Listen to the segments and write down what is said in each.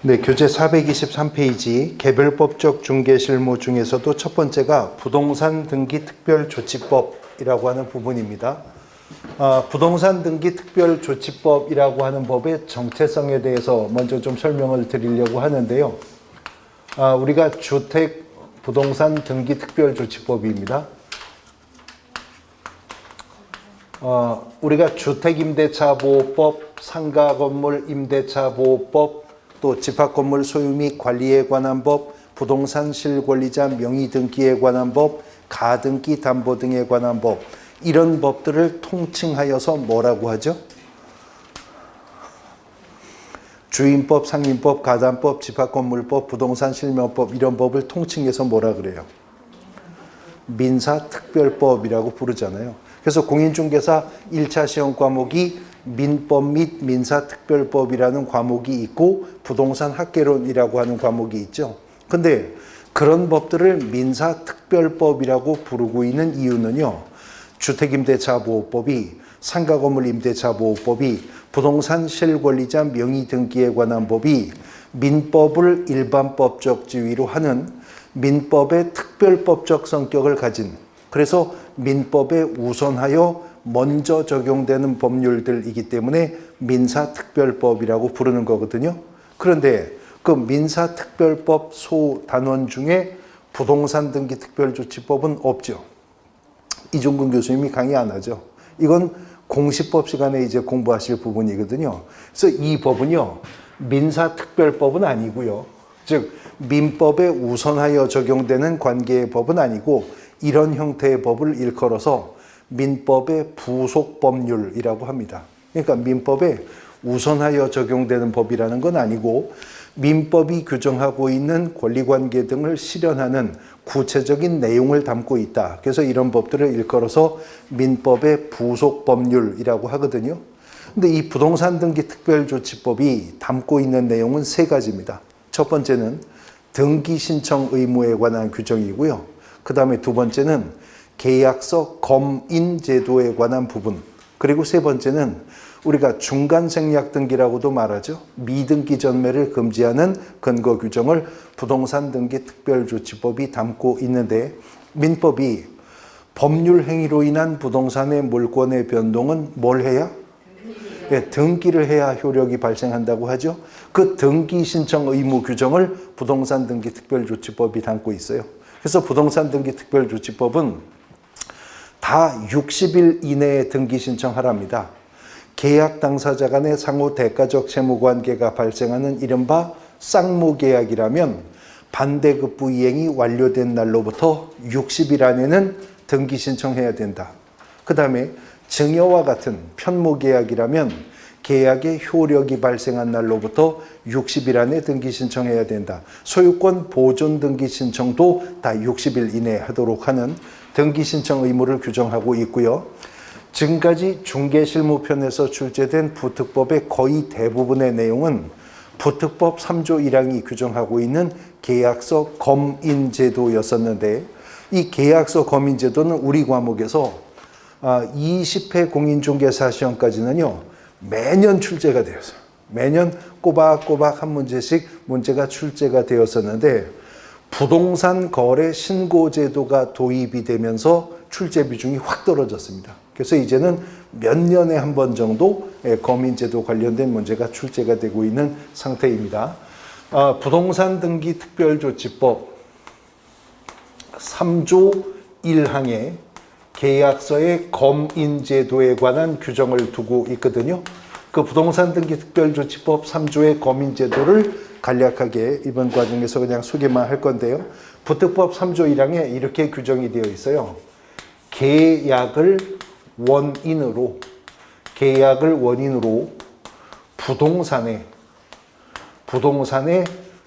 네, 교재 423페이지 개별법적 중개실무 중에서도 첫 번째가 부동산 등기 특별조치법이라고 하는 부분입니다. 부동산 등기 특별조치법이라고 하는 법의 정체성에 대해서 먼저 좀 설명을 드리려고 하는데요. 우리가 주택 부동산 등기 특별조치법입니다. 우리가 주택임대차보호법, 상가건물 임대차보호법, 또 집합건물 소유 및 관리에 관한 법, 부동산 실권리자 명의 등기에 관한 법, 가등기 담보 등에 관한 법, 이런 법들을 통칭하여서 뭐라고 하죠? 주임법, 상임법, 가담법, 집합건물법, 부동산 실명법, 이런 법을 통칭해서 뭐라 그래요? 민사특별법이라고 부르잖아요. 그래서 공인중개사 1차 시험 과목이 민법 및 민사특별법이라는 과목이 있고 부동산 학개론이라고 하는 과목이 있죠. 근데 그런 법들을 민사특별법이라고 부르고 있는 이유는요. 주택임대차보호법이, 상가건물임대차보호법이, 부동산 실권리자 명의등기에 관한 법이 민법을 일반법적 지위로 하는 민법의 특별법적 성격을 가진, 그래서 민법에 우선하여 먼저 적용되는 법률들이기 때문에 민사특별법이라고 부르는 거거든요. 그런데 그 민사특별법 소단원 중에 부동산 등기 특별조치법은 없죠. 이종근 교수님이 강의 안 하죠. 이건 공시법 시간에 이제 공부하실 부분이거든요. 그래서 이 법은요, 민사특별법은 아니고요. 즉 민법에 우선하여 적용되는 관계의 법은 아니고 이런 형태의 법을 일컬어서 민법의 부속법률이라고 합니다. 그러니까 민법에 우선하여 적용되는 법이라는 건 아니고 민법이 규정하고 있는 권리관계 등을 실현하는 구체적인 내용을 담고 있다. 그래서 이런 법들을 일컬어서 민법의 부속법률이라고 하거든요. 근데 이 부동산 등기 특별조치법이 담고 있는 내용은 세 가지입니다. 첫 번째는 등기 신청 의무에 관한 규정이고요. 그 다음에 두 번째는 계약서 검인 제도에 관한 부분, 그리고 세 번째는 우리가 중간생략 등기라고도 말하죠. 미등기 전매를 금지하는 근거 규정을 부동산 등기 특별조치법이 담고 있는데, 민법이 법률 행위로 인한 부동산의 물권의 변동은 뭘 해야? 예, 등기를 해야 효력이 발생한다고 하죠. 그 등기 신청 의무 규정을 부동산 등기 특별조치법이 담고 있어요. 그래서 부동산 등기 특별조치법은 다 60일 이내에 등기 신청하랍니다. 계약 당사자 간의 상호 대가적 채무관계가 발생하는 이른바 쌍무계약이라면 반대급부 이행이 완료된 날로부터 60일 안에는 등기 신청해야 된다. 그 다음에 증여와 같은 편무계약이라면 계약의 효력이 발생한 날로부터 60일 안에 등기 신청해야 된다. 소유권 보존 등기 신청도 다 60일 이내에 하도록 하는 등기 신청 의무를 규정하고 있고요. 지금까지 중개실무편에서 출제된 부특법의 거의 대부분의 내용은 부특법 3조 1항이 규정하고 있는 계약서 검인제도였었는데, 이 계약서 검인제도는 우리 과목에서 20회 공인중개사 시험까지는요, 매년 출제가 되었어요. 매년 꼬박꼬박 한 문제씩 문제가 출제가 되었었는데, 부동산 거래 신고제도가 도입이 되면서 출제 비중이 확 떨어졌습니다. 그래서 이제는 몇 년에 한 번 정도 검인제도 관련된 문제가 출제가 되고 있는 상태입니다. 부동산 등기 특별조치법 3조 1항에 계약서의 검인제도에 관한 규정을 두고 있거든요. 그 부동산 등기 특별조치법 3조의 검인제도를 간략하게 이번 과정에서 그냥 소개만 할 건데요. 부특법 3조 1항에 이렇게 규정이 되어 있어요. 계약을 원인으로 부동산에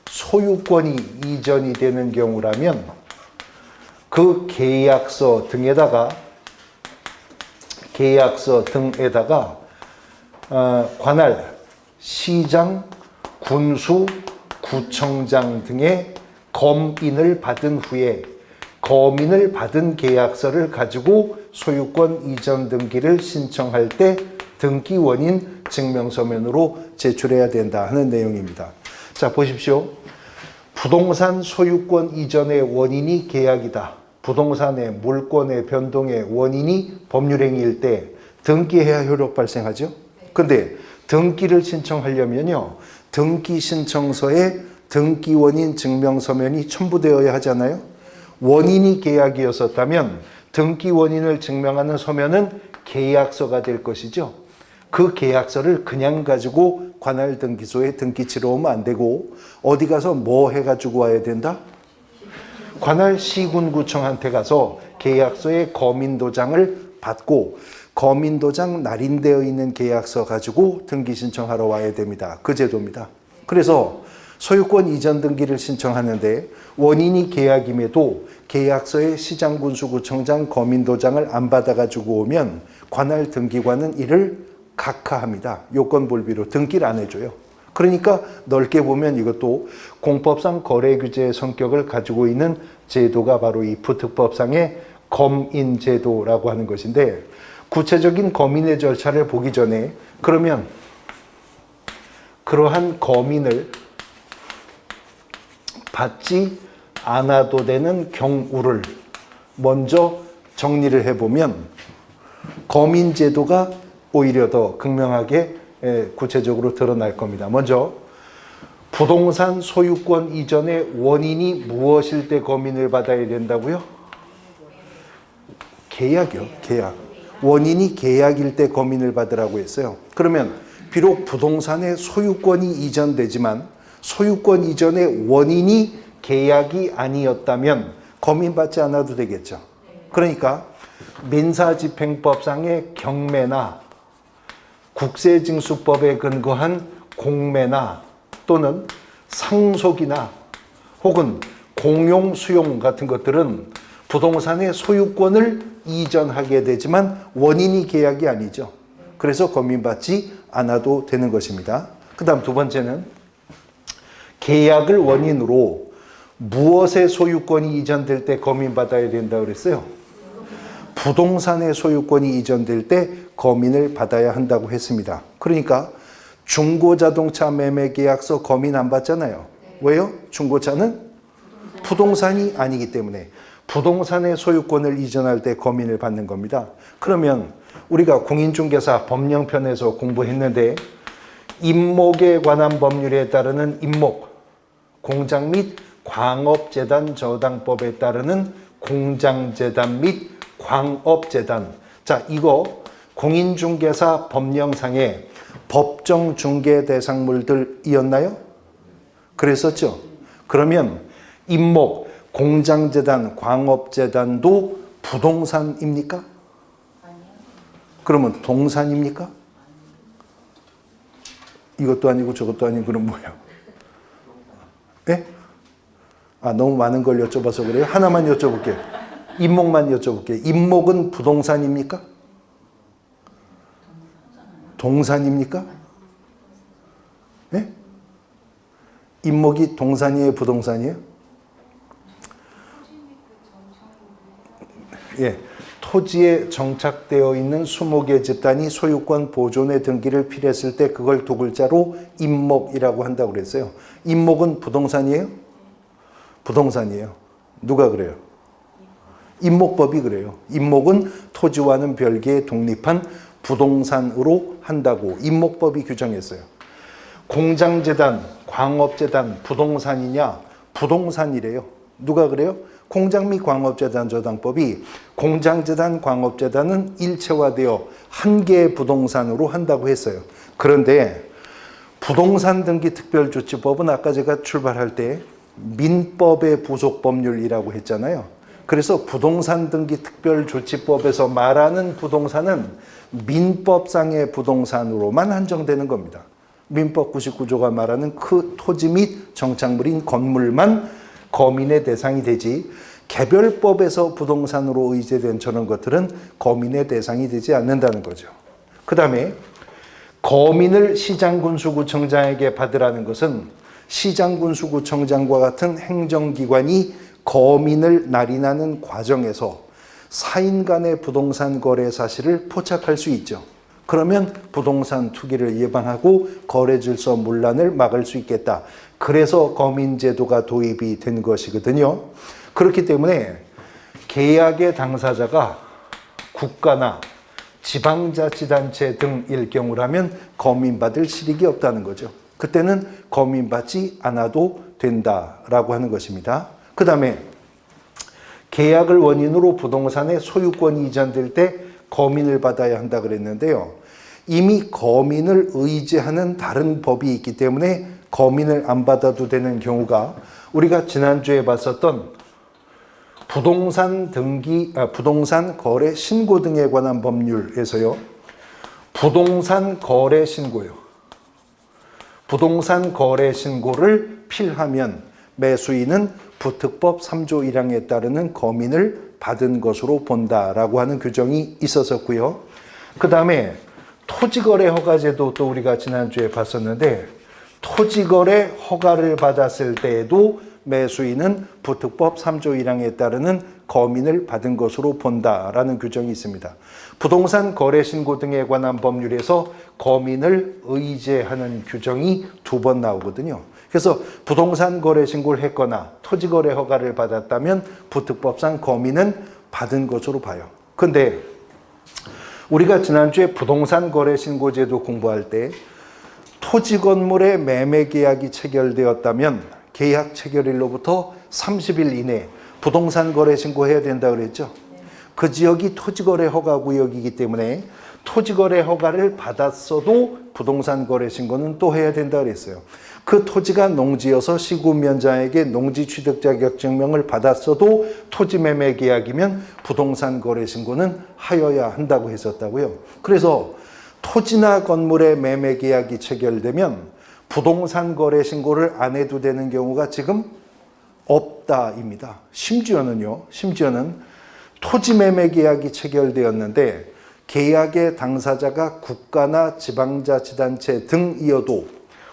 소유권이 이전이 되는 경우라면 그 계약서 등에다가 관할, 시장, 군수, 구청장 등의 검인을 받은 후에 검인을 받은 계약서를 가지고 소유권 이전 등기를 신청할 때 등기 원인 증명서면으로 제출해야 된다 하는 내용입니다. 자, 보십시오. 부동산 소유권 이전의 원인이 계약이다. 부동산의 물권의 변동의 원인이 법률행위일 때 등기해야 효력 발생하죠. 근데 등기를 신청하려면요, 등기 신청서에 등기 원인 증명서면이 첨부되어야 하잖아요. 원인이 계약이었었다면 등기 원인을 증명하는 서면은 계약서가 될 것이죠. 그 계약서를 그냥 가지고 관할 등기소에 등기치러 오면 안 되고 어디 가서 뭐 해가지고 와야 된다? 관할 시군구청한테 가서 계약서의 거민도장을 받고 거민도장 날인되어 있는 계약서 가지고 등기 신청하러 와야 됩니다. 그 제도입니다. 그래서 소유권 이전 등기를 신청하는데 원인이 계약임에도 계약서에 시장군수구청장 거민도장을 안 받아가지고 오면 관할 등기관은 이를 각하합니다. 요건불비로 등기를 안 해줘요. 그러니까 넓게 보면 이것도 공법상 거래규제의 성격을 가지고 있는 제도가 바로 이 부특법상의 검인제도라고 하는 것인데, 구체적인 검인의 절차를 보기 전에 그러면 그러한 검인을 받지 않아도 되는 경우를 먼저 정리를 해보면 검인제도가 오히려 더 극명하게 구체적으로 드러날 겁니다. 먼저 부동산 소유권 이전의 원인이 무엇일 때 검인을 받아야 된다고요? 계약이요. 계약. 원인이 계약일 때 검인을 받으라고 했어요. 그러면 비록 부동산의 소유권이 이전되지만 소유권 이전의 원인이 계약이 아니었다면 검인받지 않아도 되겠죠. 그러니까 민사집행법상의 경매나 국세징수법에 근거한 공매나 또는 상속이나 혹은 공용 수용 같은 것들은 부동산의 소유권을 이전하게 되지만 원인이 계약이 아니죠. 그래서 검인받지 않아도 되는 것입니다. 그 다음 두 번째는 계약을 원인으로 무엇의 소유권이 이전될 때 검인받아야 된다고 그랬어요? 부동산의 소유권이 이전될 때 검인을 받아야 한다고 했습니다. 그러니까 중고자동차 매매계약서 검인 안 받잖아요. 왜요? 중고차는 부동산이 아니기 때문에 부동산의 소유권을 이전할 때 검인을 받는 겁니다. 그러면 우리가 공인중개사 법령편에서 공부했는데 임목에 관한 법률에 따르는 임목, 공장 및 광업재단 저당법에 따르는 공장재단 및 광업재단. 자, 이거 공인중개사 법령상의 법정 중개 대상물들이었나요? 그랬었죠. 그러면 임목, 공장재단, 광업재단도 부동산입니까? 그러면 동산입니까? 이것도 아니고 저것도 아니고 그럼 뭐예요? 예? 아, 너무 많은 걸 여쭤봐서 그래요? 하나만 여쭤볼게요. 임목만 여쭤볼게요. 임목은 부동산입니까? 동산입니까? 예? 임목이 동산이에요? 부동산이에요? 예. 토지에 정착되어 있는 20개 집단이 소유권 보존의 등기를 필요했을 때 그걸 두 글자로 임목이라고 한다고 그랬어요. 임목은 부동산이에요? 부동산이에요. 누가 그래요? 임목법이 그래요. 임목은 토지와는 별개의 독립한 부동산으로 한다고 임목법이 규정했어요. 공장재단, 광업재단 부동산이냐? 부동산이래요. 누가 그래요? 공장 및 광업재단 저당법이 공장재단, 광업재단은 일체화되어 한 개의 부동산으로 한다고 했어요. 그런데 부동산 등기 특별조치법은 아까 제가 출발할 때 민법의 부속 법률이라고 했잖아요. 그래서 부동산 등기 특별조치법에서 말하는 부동산은 민법상의 부동산으로만 한정되는 겁니다. 민법 99조가 말하는 그 토지 및 정착물인 건물만 검인의 대상이 되지 개별법에서 부동산으로 의제된 저런 것들은 검인의 대상이 되지 않는다는 거죠. 그 다음에 검인을 시장군수구청장에게 받으라는 것은 시장군수구청장과 같은 행정기관이 검인을 날인하는 과정에서 사인 간의 부동산 거래 사실을 포착할 수 있죠. 그러면 부동산 투기를 예방하고 거래 질서 문란을 막을 수 있겠다. 그래서 거민제도가 도입이 된 것이거든요. 그렇기 때문에 계약의 당사자가 국가나 지방자치단체 등일 경우라면 거민받을 실익이 없다는 거죠. 그때는 거민받지 않아도 된다라고 하는 것입니다. 그 다음에 계약을 원인으로 부동산의 소유권이 이전될 때 거민을 받아야 한다 그랬는데요. 이미 거민을 의지하는 다른 법이 있기 때문에 거민을 안 받아도 되는 경우가 우리가 지난주에 봤었던 부동산 거래 신고 등에 관한 법률에서요. 부동산 거래 신고요. 부동산 거래 신고를 필하면 매수인은 부특법 3조 1항에 따르는 거민을 받은 것으로 본다라고 하는 규정이 있었었고요. 그 다음에 토지거래 허가제도 또 우리가 지난주에 봤었는데 토지거래 허가를 받았을 때에도 매수인은 부특법 3조 1항에 따르는 거민을 받은 것으로 본다라는 규정이 있습니다. 부동산 거래 신고 등에 관한 법률에서 거민을 의제하는 규정이 2번 나오거든요. 그래서 부동산 거래 신고를 했거나 토지거래 허가를 받았다면 부특법상 거민은 받은 것으로 봐요. 근데 우리가 지난주에 부동산 거래 신고제도 공부할 때 토지 건물의 매매 계약이 체결되었다면 계약 체결일로부터 30일 이내 부동산 거래 신고해야 된다 그랬죠. 그 지역이 토지거래 허가 구역이기 때문에 토지거래 허가를 받았어도 부동산 거래 신고는 또 해야 된다 그랬어요. 그 토지가 농지여서 시군면자에게 농지 취득 자격 증명을 받았어도 토지 매매 계약이면 부동산 거래 신고는 하여야 한다고 했었다고요. 그래서 토지나 건물의 매매 계약이 체결되면 부동산 거래 신고를 안 해도 되는 경우가 지금 없다입니다. 심지어는 토지 매매 계약이 체결되었는데 계약의 당사자가 국가나 지방자치단체 등이어도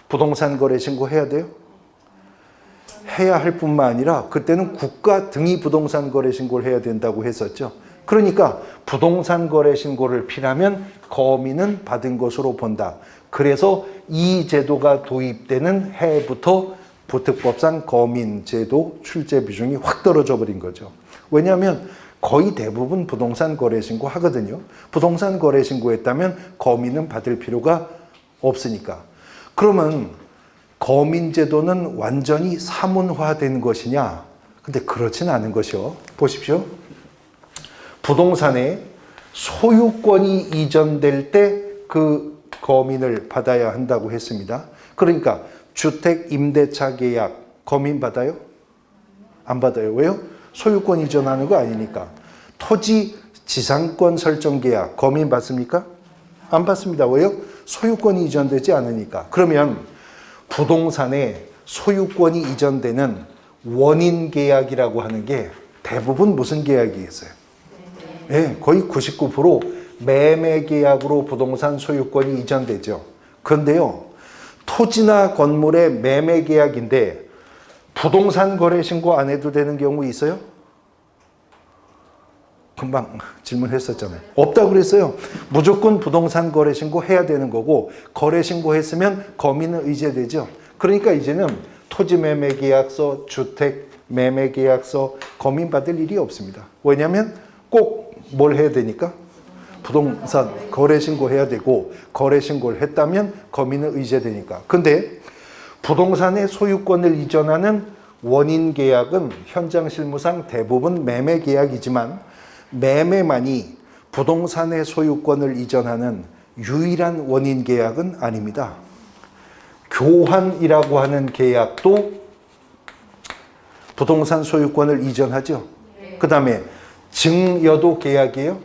부동산 거래 신고해야 돼요? 해야 할 뿐만 아니라 그때는 국가 등이 부동산 거래 신고를 해야 된다고 했었죠. 그러니까 부동산 거래 신고를 필하면 거민은 받은 것으로 본다. 그래서 이 제도가 도입되는 해부터 부특법상 거민제도 출제 비중이 확 떨어져 버린 거죠. 왜냐하면 거의 대부분 부동산 거래 신고 하거든요. 부동산 거래 신고했다면 거민은 받을 필요가 없으니까. 그러면 거민제도는 완전히 사문화된 것이냐? 근데 그렇진 않은 것이요. 보십시오. 부동산에 소유권이 이전될 때 그 거민을 받아야 한다고 했습니다. 그러니까 주택 임대차 계약 거민 받아요? 안 받아요. 왜요? 소유권 이전하는 거 아니니까. 토지 지상권 설정 계약 거민 받습니까? 안 받습니다. 왜요? 소유권이 이전되지 않으니까. 그러면 부동산에 소유권이 이전되는 원인 계약이라고 하는 게 대부분 무슨 계약이겠어요? 네, 거의 99% 매매 계약으로 부동산 소유권이 이전되죠. 그런데요, 토지나 건물의 매매 계약인데 부동산 거래 신고 안 해도 되는 경우 있어요? 금방 질문했었잖아요. 없다고 그랬어요. 무조건 부동산 거래 신고 해야 되는 거고 거래 신고했으면 거민은 의제되죠. 그러니까 이제는 토지 매매 계약서, 주택 매매 계약서 거민 받을 일이 없습니다. 왜냐하면 꼭 뭘 해야 되니까? 부동산 거래 신고해야 되고 거래 신고를 했다면 거민은 의제되니까. 근데 부동산의 소유권을 이전하는 원인 계약은 현장 실무상 대부분 매매 계약이지만 매매만이 부동산의 소유권을 이전하는 유일한 원인 계약은 아닙니다. 교환이라고 하는 계약도 부동산 소유권을 이전하죠. 그 다음에 증여도 계약이에요?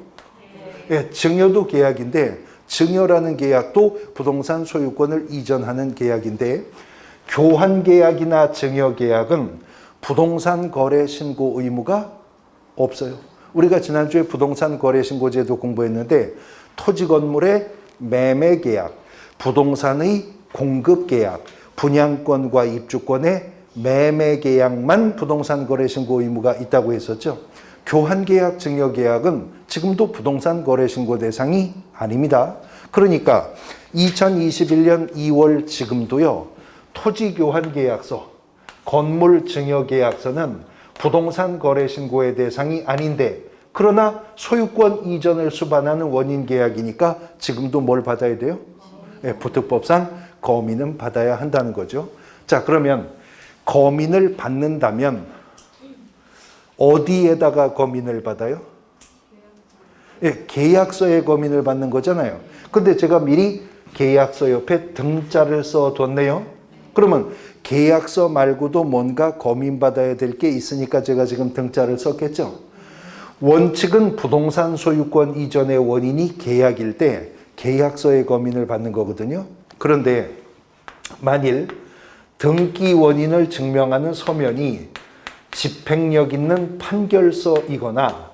네, 증여도 계약인데 증여라는 계약도 부동산 소유권을 이전하는 계약인데 교환 계약이나 증여 계약은 부동산 거래 신고 의무가 없어요. 우리가 지난주에 부동산 거래 신고제도 공부했는데 토지 건물의 매매 계약, 부동산의 공급 계약, 분양권과 입주권의 매매 계약만 부동산 거래 신고 의무가 있다고 했었죠. 교환 계약, 증여 계약은 지금도 부동산 거래 신고 대상이 아닙니다. 그러니까 2021년 2월 지금도요. 토지교환계약서, 건물증여계약서는 부동산 거래신고의 대상이 아닌데 그러나 소유권 이전을 수반하는 원인계약이니까 지금도 뭘 받아야 돼요? 네, 부특법상 거민은 받아야 한다는 거죠. 자, 그러면 거민을 받는다면 어디에다가 거민을 받아요? 예, 계약서에 거민을 받는 거잖아요. 근데 제가 미리 계약서 옆에 등자를 써뒀네요. 그러면 계약서 말고도 뭔가 거민받아야 될 게 있으니까 제가 지금 등자를 썼겠죠. 원칙은 부동산 소유권 이전의 원인이 계약일 때 계약서에 거민을 받는 거거든요. 그런데 만일 등기 원인을 증명하는 서면이 집행력 있는 판결서이거나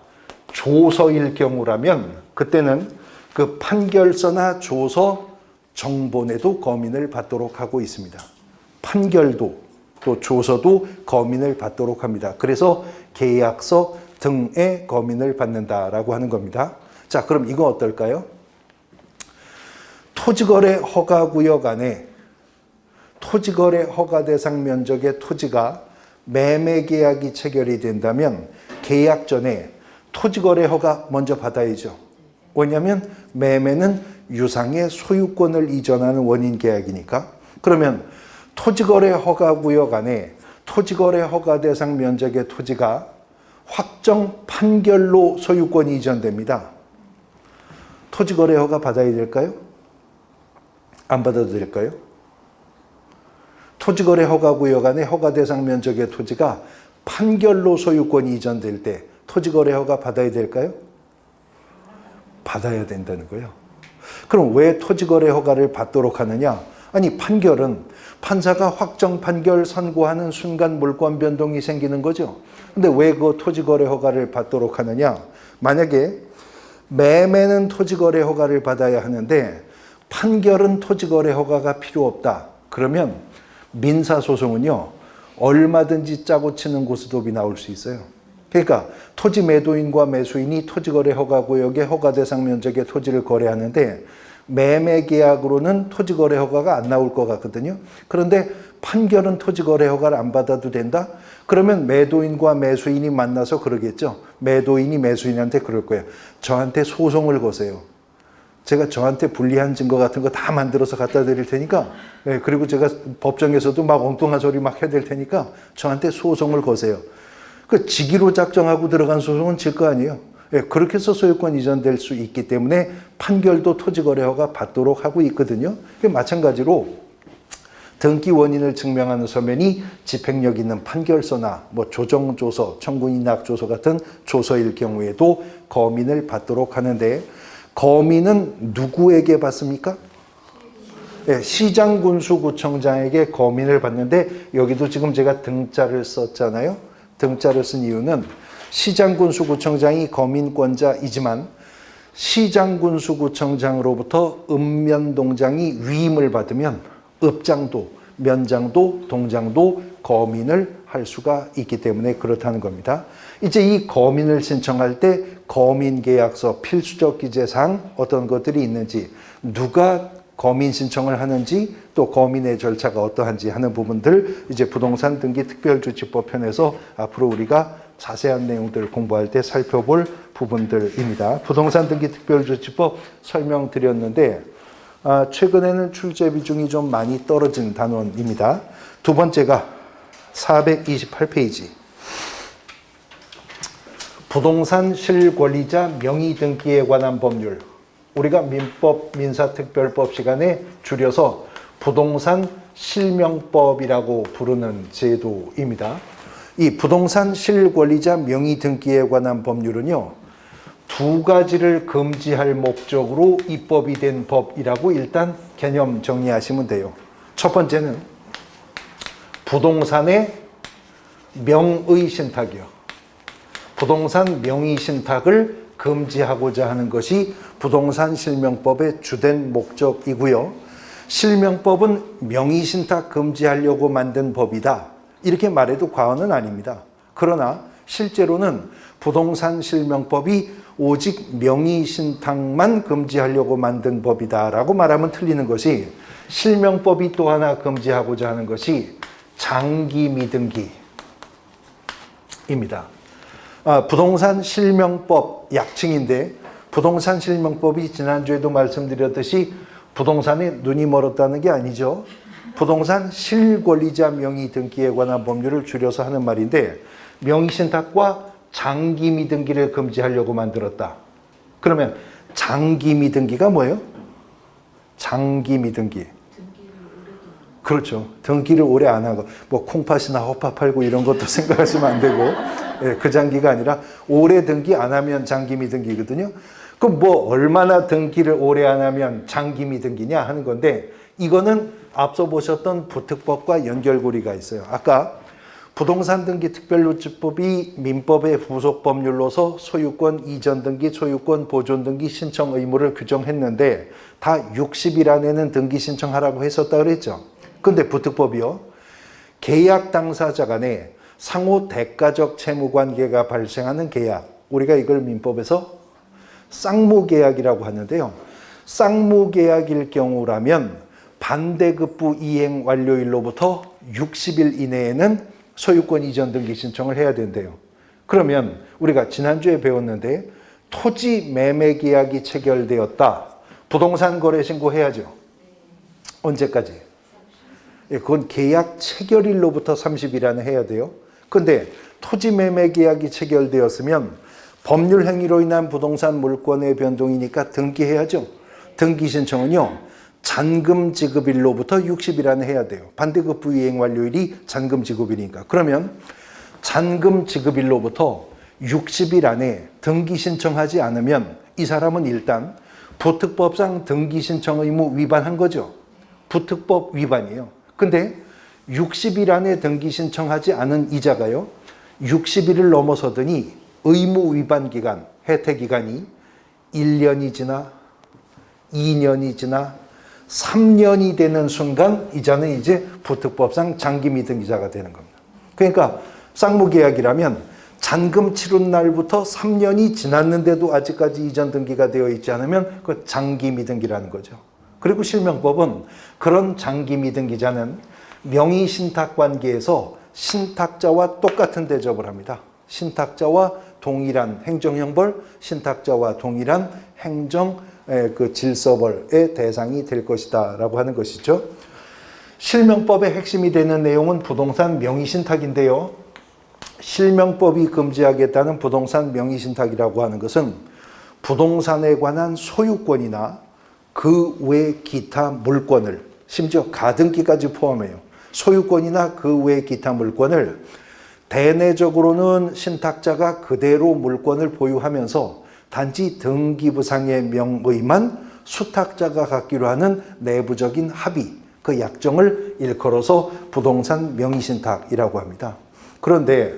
조서일 경우라면 그때는 그 판결서나 조서 정본에도 거민을 받도록 하고 있습니다. 판결도 또 조서도 거민을 받도록 합니다. 그래서 계약서 등에 거민을 받는다라고 하는 겁니다. 자, 그럼 이거 어떨까요? 토지거래 허가구역 안에 토지거래 허가 대상 면적의 토지가 매매계약이 체결이 된다면 계약 전에 토지거래 허가 먼저 받아야죠. 왜냐하면 매매는 유상의 소유권을 이전하는 원인계약이니까. 그러면 토지거래 허가구역 안에 토지거래 허가 대상 면적의 토지가 확정 판결로 소유권이 이전됩니다. 토지거래 허가 받아야 될까요? 안 받아도 될까요? 토지거래 허가구역 안에 허가 대상 면적의 토지가 판결로 소유권이 이전될 때 토지거래 허가 받아야 될까요? 받아야 된다는 거예요. 그럼 왜 토지거래 허가를 받도록 하느냐? 아니, 판결은 판사가 확정 판결 선고하는 순간 물권 변동이 생기는 거죠. 근데 왜 그 토지거래 허가를 받도록 하느냐? 만약에 매매는 토지거래 허가를 받아야 하는데 판결은 토지거래 허가가 필요 없다. 그러면 민사소송은요, 얼마든지 짜고 치는 고스톱이 나올 수 있어요. 그러니까 토지 매도인과 매수인이 토지거래 허가구역의 허가 대상 면적의 토지를 거래하는데 매매 계약으로는 토지거래 허가가 안 나올 것 같거든요. 그런데 판결은 토지거래 허가를 안 받아도 된다? 그러면 매도인과 매수인이 만나서 그러겠죠. 매도인이 매수인한테 그럴 거예요. 저한테 소송을 거세요. 제가 저한테 불리한 증거 같은 거 다 만들어서 갖다 드릴 테니까, 네, 그리고 제가 법정에서도 막 엉뚱한 소리 막 해야 될 테니까 저한테 소송을 거세요. 그 직위로 작정하고 들어간 소송은 질 거 아니에요. 네, 그렇게 해서 소유권 이전될 수 있기 때문에 판결도 토지거래허가 받도록 하고 있거든요. 마찬가지로 등기 원인을 증명하는 서면이 집행력 있는 판결서나 뭐 조정조서, 청구인낙조서 같은 조서일 경우에도 거민을 받도록 하는데, 거민은 누구에게 받습니까? 네, 시장군수구청장에게 거민을 받는데, 여기도 지금 제가 등자를 썼잖아요. 등자를 쓴 이유는 시장군수구청장이 거민권자이지만 시장군수구청장으로부터 읍면동장이 위임을 받으면 읍장도, 면장도, 동장도 거민을 할 수가 있기 때문에 그렇다는 겁니다. 이제 이 거민을 신청할 때 거민계약서 필수적 기재사항 어떤 것들이 있는지, 누가 거민 신청을 하는지, 또 거민의 절차가 어떠한지 하는 부분들 이제 부동산 등기 특별조치법 편에서 앞으로 우리가 자세한 내용들을 공부할 때 살펴볼 부분들입니다. 부동산 등기 특별조치법 설명드렸는데 최근에는 출제 비중이 좀 많이 떨어진 단원입니다. 두 번째가 428페이지. 부동산 실권리자 명의 등기에 관한 법률. 우리가 민법, 민사특별법 시간에 줄여서 부동산 실명법이라고 부르는 제도입니다. 이 부동산 실권리자 명의 등기에 관한 법률은요, 두 가지를 금지할 목적으로 입법이 된 법이라고 일단 개념 정리하시면 돼요. 첫 번째는 부동산의 명의 신탁이요. 부동산 명의 신탁을 금지하고자 하는 것이 부동산 실명법의 주된 목적이고요. 실명법은 명의 신탁 금지하려고 만든 법이다, 이렇게 말해도 과언은 아닙니다. 그러나 실제로는 부동산 실명법이 오직 명의신탁만 금지하려고 만든 법이다라고 말하면 틀리는 것이, 실명법이 또 하나 금지하고자 하는 것이 장기미등기입니다. 부동산 실명법 약칭인데, 부동산 실명법이 지난주에도 말씀드렸듯이 부동산에 눈이 멀었다는 게 아니죠. 부동산 실권리자 명의등기에 관한 법률을 줄여서 하는 말인데, 명의신탁과 장기미등기를 금지하려고 만들었다. 그러면 장기미등기가 뭐예요? 장기미등기. 그렇죠. 등기를 오래 안 하고 뭐 콩팥이나 허파 팔고 이런 것도 생각하시면 안 되고, 예, 그 장기가 아니라 오래 등기 안 하면 장기미등기거든요. 그럼 뭐 얼마나 등기를 오래 안 하면 장기미등기냐 하는 건데, 이거는 앞서 보셨던 부특법과 연결고리가 있어요. 아까 부동산 등기 특별조치법이 민법의 부속 법률로서 소유권 이전 등기, 소유권 보존 등기 신청 의무를 규정했는데 다 60일 안에는 등기 신청하라고 했었다 그랬죠. 근데 부특법이요, 계약 당사자 간에 상호 대가적 채무 관계가 발생하는 계약, 우리가 이걸 민법에서 쌍무계약이라고 하는데요. 쌍무계약일 경우라면 반대급부 이행 완료일로부터 60일 이내에는 소유권 이전 등기 신청을 해야 된대요. 그러면 우리가 지난주에 배웠는데, 토지 매매 계약이 체결되었다. 부동산 거래 신고해야죠. 언제까지? 예, 그건 계약 체결일로부터 30일 안에 해야 돼요. 근데 토지 매매 계약이 체결되었으면 법률 행위로 인한 부동산 물권의 변동이니까 등기해야죠. 등기 신청은요, 잔금 지급일로부터 60일 안에 해야 돼요. 반대급부 이행 완료일이 잔금 지급일이니까. 그러면 잔금 지급일로부터 60일 안에 등기 신청하지 않으면 이 사람은 일단 부특법상 등기 신청 의무 위반한 거죠. 부특법 위반이에요. 근데 60일 안에 등기 신청하지 않은 이자가요, 60일을 넘어서더니 의무 위반 기간, 혜택 기간이 1년이 지나 2년이 지나 3년이 되는 순간 이자는 이제 부특법상 장기미등기자가 되는 겁니다. 그러니까 쌍무계약이라면 잔금 치른 날부터 3년이 지났는데도 아직까지 이전 등기가 되어 있지 않으면 그 장기미등기라는 거죠. 그리고 실명법은 그런 장기미등기자는 명의신탁 관계에서 신탁자와 똑같은 대접을 합니다. 신탁자와 동일한 행정형벌, 신탁자와 동일한 행정 그 질서벌의 대상이 될 것이다 라고 하는 것이죠. 실명법의 핵심이 되는 내용은 부동산 명의신탁인데요. 실명법이 금지하겠다는 부동산 명의신탁이라고 하는 것은 부동산에 관한 소유권이나 그 외 기타 물권을, 심지어 가등기까지 포함해요. 소유권이나 그 외 기타 물권을 대내적으로는 신탁자가 그대로 물권을 보유하면서 단지 등기부상의 명의만 수탁자가 갖기로 하는 내부적인 합의, 그 약정을 일컬어서 부동산 명의신탁이라고 합니다. 그런데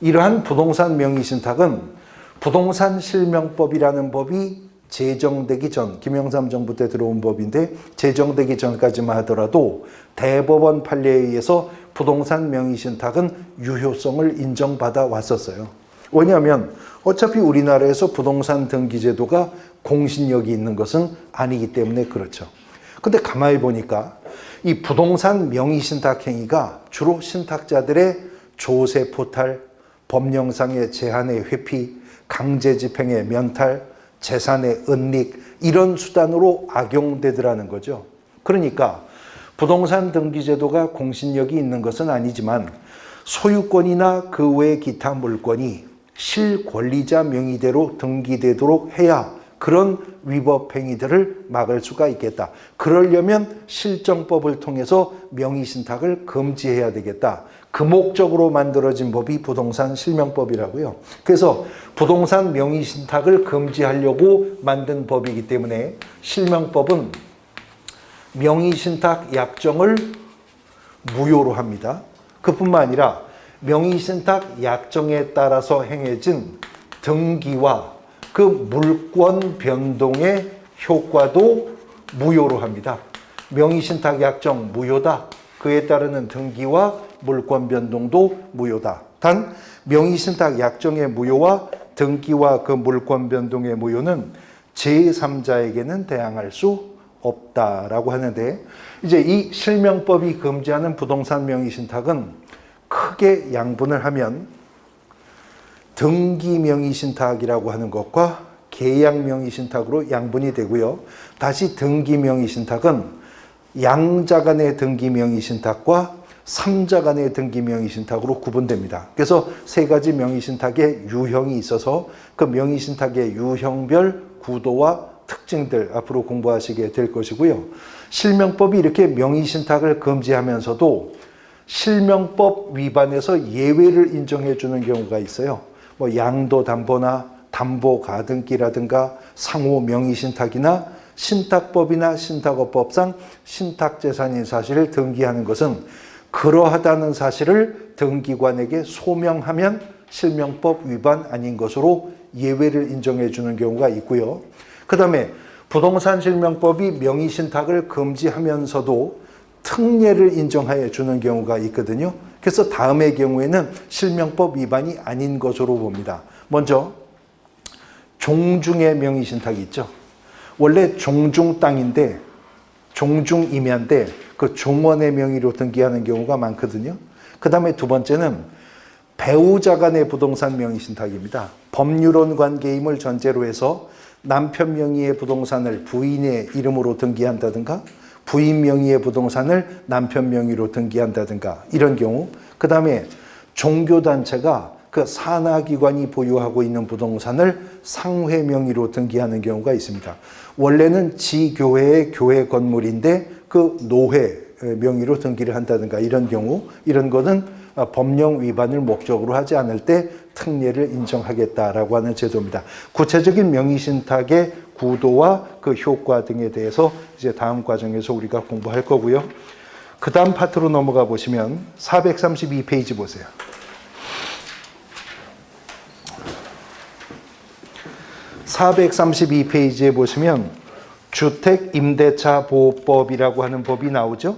이러한 부동산 명의신탁은 부동산 실명법이라는 법이 제정되기 전, 김영삼 정부 때 들어온 법인데 제정되기 전까지만 하더라도 대법원 판례에 의해서 부동산 명의신탁은 유효성을 인정받아 왔었어요. 왜냐하면 어차피 우리나라에서 부동산 등기제도가 공신력이 있는 것은 아니기 때문에 그렇죠. 근데 가만히 보니까 이 부동산 명의신탁 행위가 주로 신탁자들의 조세 포탈, 법령상의 제한의 회피, 강제집행의 면탈, 재산의 은닉, 이런 수단으로 악용되더라는 거죠. 그러니까 부동산 등기제도가 공신력이 있는 것은 아니지만 소유권이나 그 외 기타 물권이 실권리자 명의대로 등기되도록 해야 그런 위법 행위들을 막을 수가 있겠다. 그러려면 실정법을 통해서 명의신탁을 금지해야 되겠다. 그 목적으로 만들어진 법이 부동산 실명법이라고요. 그래서 부동산 명의신탁을 금지하려고 만든 법이기 때문에 실명법은 명의신탁 약정을 무효로 합니다. 그뿐만 아니라 명의신탁 약정에 따라서 행해진 등기와 그 물권 변동의 효과도 무효로 합니다. 명의신탁 약정 무효다. 그에 따르는 등기와 물권 변동도 무효다. 단 명의신탁 약정의 무효와 등기와 그 물권 변동의 무효는 제3자에게는 대항할 수 없다라고 하는데, 이제 이 실명법이 금지하는 부동산 명의신탁은 크게 양분을 하면 등기 명의신탁이라고 하는 것과 계약 명의신탁으로 양분이 되고요. 다시 등기 명의신탁은 양자 간의 등기 명의신탁과 3자 간의 등기 명의신탁으로 구분됩니다. 그래서 세 가지 명의신탁의 유형이 있어서 그 명의신탁의 유형별 구도와 특징들 앞으로 공부하시게 될 것이고요. 실명법이 이렇게 명의신탁을 금지하면서도 실명법 위반에서 예외를 인정해 주는 경우가 있어요. 뭐 양도담보나 담보가등기라든가 상호 명의신탁이나 신탁법이나 신탁업법상 신탁재산인 사실을 등기하는 것은 그러하다는 사실을 등기관에게 소명하면 실명법 위반 아닌 것으로 예외를 인정해 주는 경우가 있고요. 그 다음에 부동산 실명법이 명의신탁을 금지하면서도 특례를 인정하여 주는 경우가 있거든요. 그래서 다음의 경우에는 실명법 위반이 아닌 것으로 봅니다. 먼저 종중의 명의신탁이 있죠. 원래 종중 땅인데 종중임야인데 그 종원의 명의로 등기하는 경우가 많거든요. 그 다음에 두 번째는 배우자 간의 부동산 명의신탁입니다. 법률혼 관계임을 전제로 해서 남편 명의의 부동산을 부인의 이름으로 등기한다든가 부인 명의의 부동산을 남편 명의로 등기한다든가 이런 경우, 그 다음에 종교단체가 그 산하기관이 보유하고 있는 부동산을 상회 명의로 등기하는 경우가 있습니다. 원래는 지교회의 교회 건물인데 그 노회 명의로 등기를 한다든가 이런 경우, 이런 것은 법령 위반을 목적으로 하지 않을 때 특례를 인정하겠다라고 하는 제도입니다. 구체적인 명의신탁의 구도와 그 효과 등에 대해서 이제 다음 과정에서 우리가 공부할 거고요. 그 다음 파트로 넘어가 보시면 432페이지 보세요. 432페이지에 보시면 주택임대차보호법이라고 하는 법이 나오죠.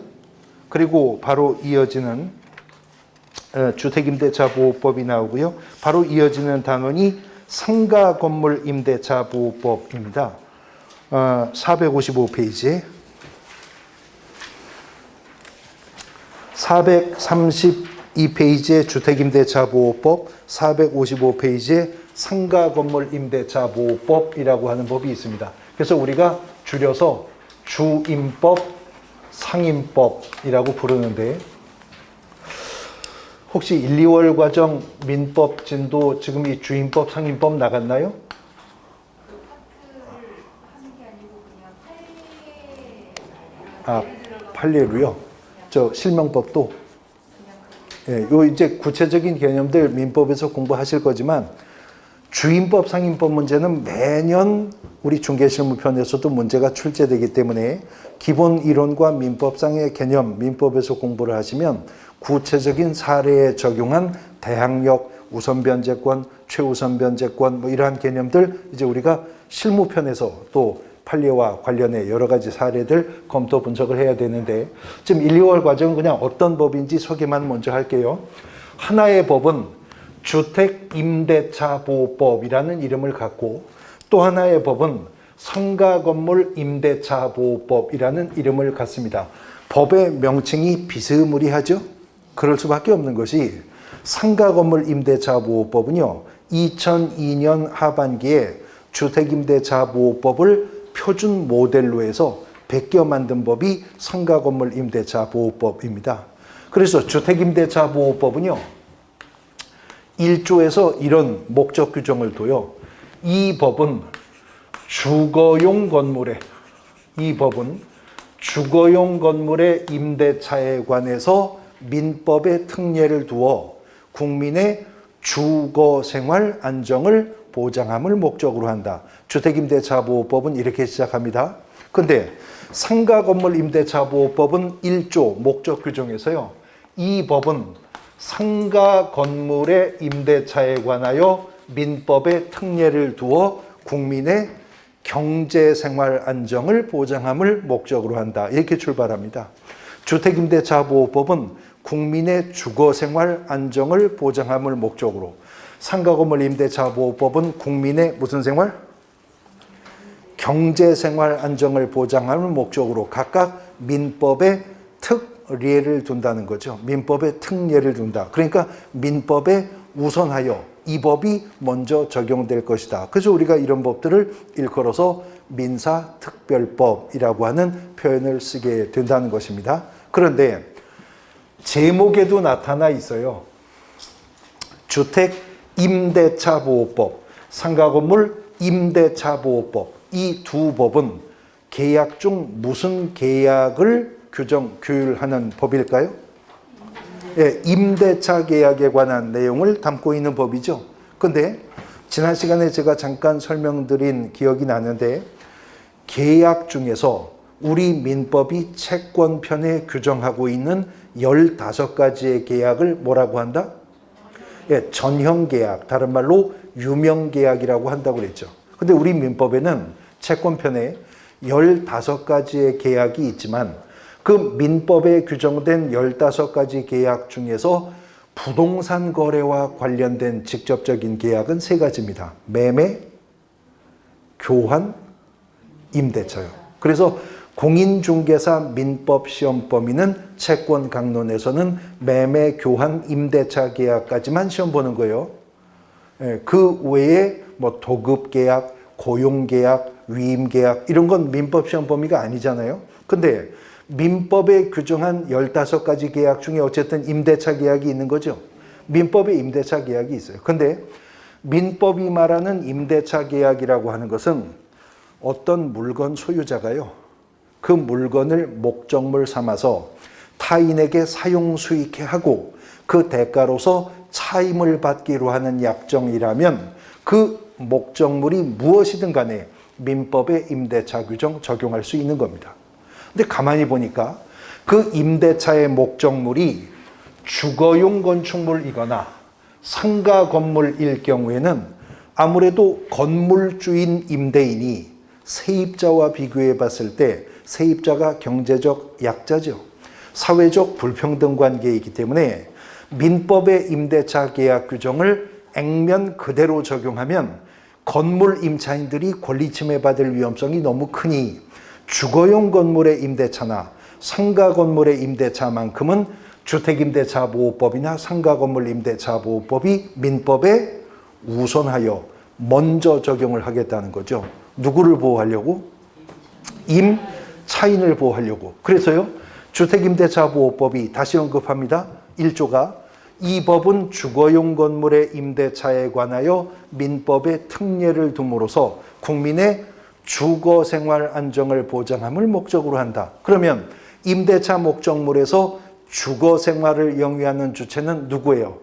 그리고 바로 이어지는 주택임대차보호법이 나오고요. 바로 이어지는 단원이 상가건물임대차보호법입니다. 455페이지에 432페이지에 주택임대차보호법, 455페이지에 상가건물임대차보호법이라고 하는 법이 있습니다. 그래서 우리가 줄여서 주임법, 상임법이라고 부르는데, 혹시 1, 2월 과정 민법 진도 지금 이 주임법, 상임법 나갔나요? 판례로요? 저 실명법도? 예, 요 이제 구체적인 개념들 민법에서 공부하실 거지만 주임법, 상임법 문제는 매년 우리 중개실무편에서도 문제가 출제되기 때문에 기본 이론과 민법상의 개념, 민법에서 공부를 하시면 구체적인 사례에 적용한 대항력, 우선변제권, 최우선변제권 뭐 이러한 개념들 이제 우리가 실무편에서 또 판례와 관련해 여러 가지 사례들 검토 분석을 해야 되는데, 지금 1, 2월 과정은 그냥 어떤 법인지 소개만 먼저 할게요. 하나의 법은 주택임대차보호법이라는 이름을 갖고 또 하나의 법은 상가건물임대차보호법이라는 이름을 갖습니다. 법의 명칭이 비스무리하죠? 그럴 수밖에 없는 것이 상가건물임대차보호법은요, 2002년 하반기에 주택임대차보호법을 표준 모델로 해서 베껴 만든 법이 상가건물임대차보호법입니다. 그래서 주택임대차보호법은요, 1조에서 이런 목적 규정을 둬요. 이 법은 주거용 건물의 임대차에 관해서 민법의 특례를 두어 국민의 주거생활 안정을 보장함을 목적으로 한다. 주택임대차보호법은 이렇게 시작합니다. 근데 상가건물임대차보호법은 1조 목적 규정에서요, 이 법은 상가 건물의 임대차에 관하여 민법의 특례를 두어 국민의 경제생활 안정을 보장함을 목적으로 한다. 이렇게 출발합니다. 주택임대차보호법은 국민의 주거생활 안정을 보장함을 목적으로. 상가건물 임대차 보호법은 국민의 무슨 생활? 경제생활 안정을 보장함을 목적으로 각각 민법에 특례를 둔다는 거죠. 민법에 특례를 둔다. 그러니까 민법에 우선하여 이 법이 먼저 적용될 것이다. 그래서 우리가 이런 법들을 일컬어서 민사특별법이라고 하는 표현을 쓰게 된다는 것입니다. 그런데 제목에도 나타나 있어요. 주택 임대차 보호법, 상가건물 임대차 보호법. 이 두 법은 계약 중 무슨 계약을 규율하는 법일까요? 예, 임대차 계약에 관한 내용을 담고 있는 법이죠. 근데 지난 시간에 제가 잠깐 설명드린 기억이 나는데 계약 중에서 우리 민법이 채권편에 규정하고 있는 15가지의 계약을 뭐라고 한다? 예, 전형계약, 다른 말로 유명계약이라고 한다고 그랬죠. 근데 우리 민법에는 채권편에 15가지의 계약이 있지만 그 민법에 규정된 15가지 계약 중에서 부동산 거래와 관련된 직접적인 계약은 3가지입니다. 매매, 교환, 임대차요. 그래서 공인중개사 민법 시험 범위는 채권 강론에서는 매매, 교환, 임대차 계약까지만 시험 보는 거예요. 그 외에 뭐 도급 계약, 고용 계약, 위임 계약 이런 건 민법 시험 범위가 아니잖아요. 근데 민법에 규정한 15가지 계약 중에 어쨌든 임대차 계약이 있는 거죠. 민법에 임대차 계약이 있어요. 근데 민법이 말하는 임대차 계약이라고 하는 것은 어떤 물건 소유자가요, 그 물건을 목적물 삼아서 타인에게 사용 수익해 하고 그 대가로서 차임을 받기로 하는 약정이라면 그 목적물이 무엇이든 간에 민법의 임대차 규정 적용할 수 있는 겁니다. 근데 가만히 보니까 그 임대차의 목적물이 주거용 건축물이거나 상가 건물일 경우에는 아무래도 건물주인 임대인이 세입자와 비교해 봤을 때 세입자가 경제적 약자죠. 사회적 불평등 관계이기 때문에 민법의 임대차 계약 규정을 액면 그대로 적용하면 건물 임차인들이 권리 침해받을 위험성이 너무 크니 주거용 건물의 임대차나 상가 건물의 임대차만큼은 주택임대차 보호법이나 상가 건물 임대차 보호법이 민법에 우선하여 먼저 적용을 하겠다는 거죠. 누구를 보호하려고? 임차인을 보호하려고. 그래서요, 주택임대차 보호법이 다시 언급합니다. 1조가 이 법은 주거용 건물의 임대차에 관하여 민법에 특례를 둠으로써 국민의 주거생활 안정을 보장함을 목적으로 한다. 그러면 임대차 목적물에서 주거생활을 영위하는 주체는 누구예요?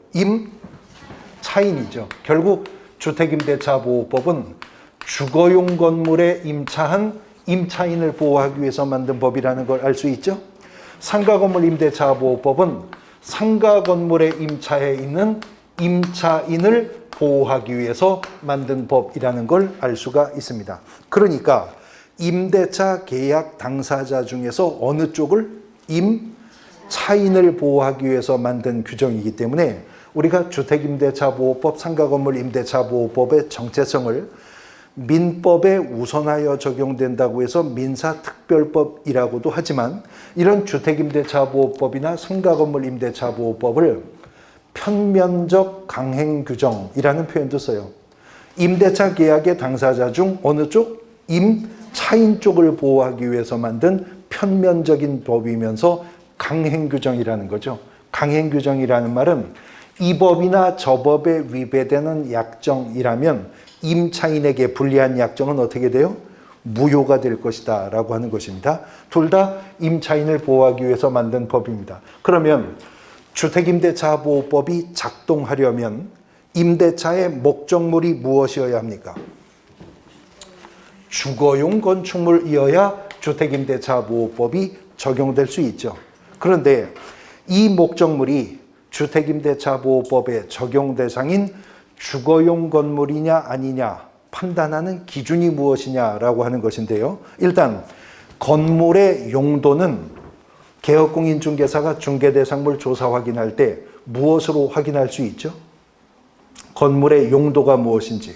임차인이죠. 결국 주택임대차 보호법은 주거용 건물에 임차한 임차인을 보호하기 위해서 만든 법이라는 걸 알 수 있죠. 상가건물 임대차 보호법은 상가 건물에 임차해 있는 임차인을 보호하기 위해서 만든 법이라는 걸 알 수가 있습니다. 그러니까 임대차 계약 당사자 중에서 어느 쪽을? 임차인을 보호하기 위해서 만든 규정이기 때문에 우리가 주택임대차 보호법, 상가건물 임대차 보호법의 정체성을 민법에 우선하여 적용된다고 해서 민사특별법이라고도 하지만 이런 주택임대차 보호법이나 상가건물 임대차 보호법을 편면적 강행규정이라는 표현도 써요. 임대차 계약의 당사자 중 어느 쪽? 임차인 쪽을 보호하기 위해서 만든 편면적인 법이면서 강행규정이라는 거죠. 강행규정이라는 말은 이 법이나 저 법에 위배되는 약정이라면 임차인에게 불리한 약정은 어떻게 돼요? 무효가 될 것이다 라고 하는 것입니다. 둘 다 임차인을 보호하기 위해서 만든 법입니다. 그러면 주택임대차 보호법이 작동하려면 임대차의 목적물이 무엇이어야 합니까? 주거용 건축물이어야 주택임대차 보호법이 적용될 수 있죠. 그런데 이 목적물이 주택임대차 보호법의 적용 대상인 주거용 건물이냐 아니냐 판단하는 기준이 무엇이냐라고 하는 것인데요. 일단 건물의 용도는 개업공인중개사가 중개대상물 조사 확인할 때 무엇으로 확인할 수 있죠? 건물의 용도가 무엇인지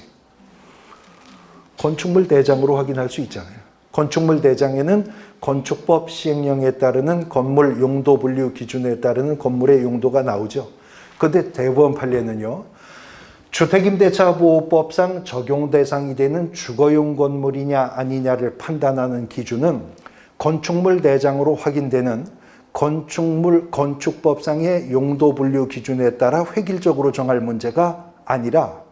건축물 대장으로 확인할 수 있잖아요. 건축물 대장에는 건축법 시행령에 따르는 건물 용도 분류 기준에 따르는 건물의 용도가 나오죠. 그런데 대법원 판례는요, 주택임대차보호법상 적용 대상이 되는 주거용 건물이냐 아니냐를 판단하는 기준은 건축물 대장으로 확인되는 건축법상의 용도 분류 기준에 따라 획일적으로 정할 문제가 아니라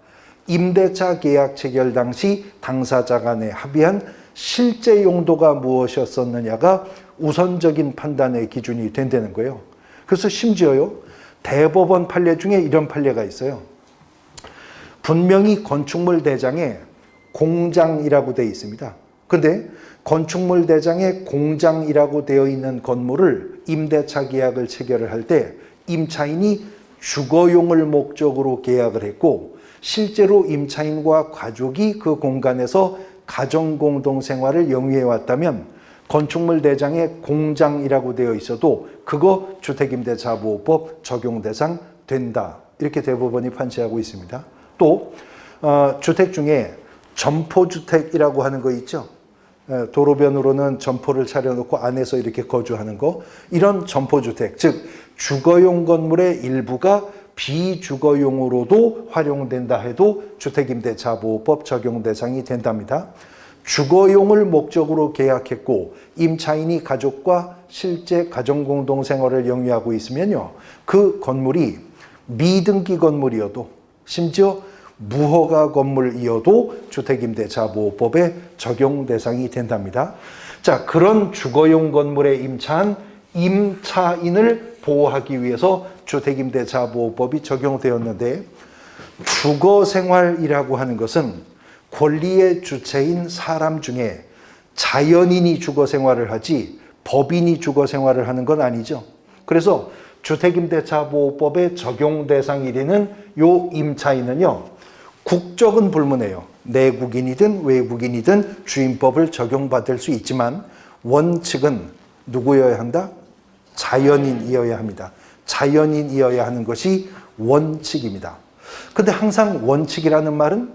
임대차 계약 체결 당시 당사자 간에 합의한 실제 용도가 무엇이었었느냐가 우선적인 판단의 기준이 된다는 거예요. 그래서 심지어요, 대법원 판례 중에 이런 판례가 있어요. 분명히 건축물 대장에 공장이라고 되어 있습니다. 그런데 건축물 대장에 공장이라고 되어 있는 건물을 임대차 계약을 체결을 할 때 임차인이 주거용을 목적으로 계약을 했고 실제로 임차인과 가족이 그 공간에서 가정공동생활을 영위해 왔다면 건축물 대장에 공장이라고 되어 있어도 그거 주택임대차보호법 적용 대상 된다. 이렇게 대법원이 판시하고 있습니다. 또 주택 중에 점포주택이라고 하는 거 있죠. 도로변으로는 점포를 차려놓고 안에서 이렇게 거주하는 거, 이런 점포주택, 즉 주거용 건물의 일부가 비주거용으로도 활용된다 해도 주택임대차보호법 적용 대상이 된답니다. 주거용을 목적으로 계약했고 임차인이 가족과 실제 가정공동생활을 영위하고 있으면요, 그 건물이 미등기 건물이어도 심지어 무허가 건물이어도 주택임대차보호법에 적용 대상이 된답니다. 자, 그런 주거용 건물에 임차한 임차인을 보호하기 위해서 주택임대차보호법이 적용되었는데, 주거생활이라고 하는 것은 권리의 주체인 사람 중에 자연인이 주거생활을 하지 법인이 주거생활을 하는 건 아니죠. 그래서 주택임대차보호법의 적용 대상이 되는 요 임차인은요, 국적은 불문해요. 내국인이든 외국인이든 주임법을 적용받을 수 있지만 원칙은 누구여야 한다? 자연인이어야 합니다. 자연인이어야 하는 것이 원칙입니다. 근데 항상 원칙이라는 말은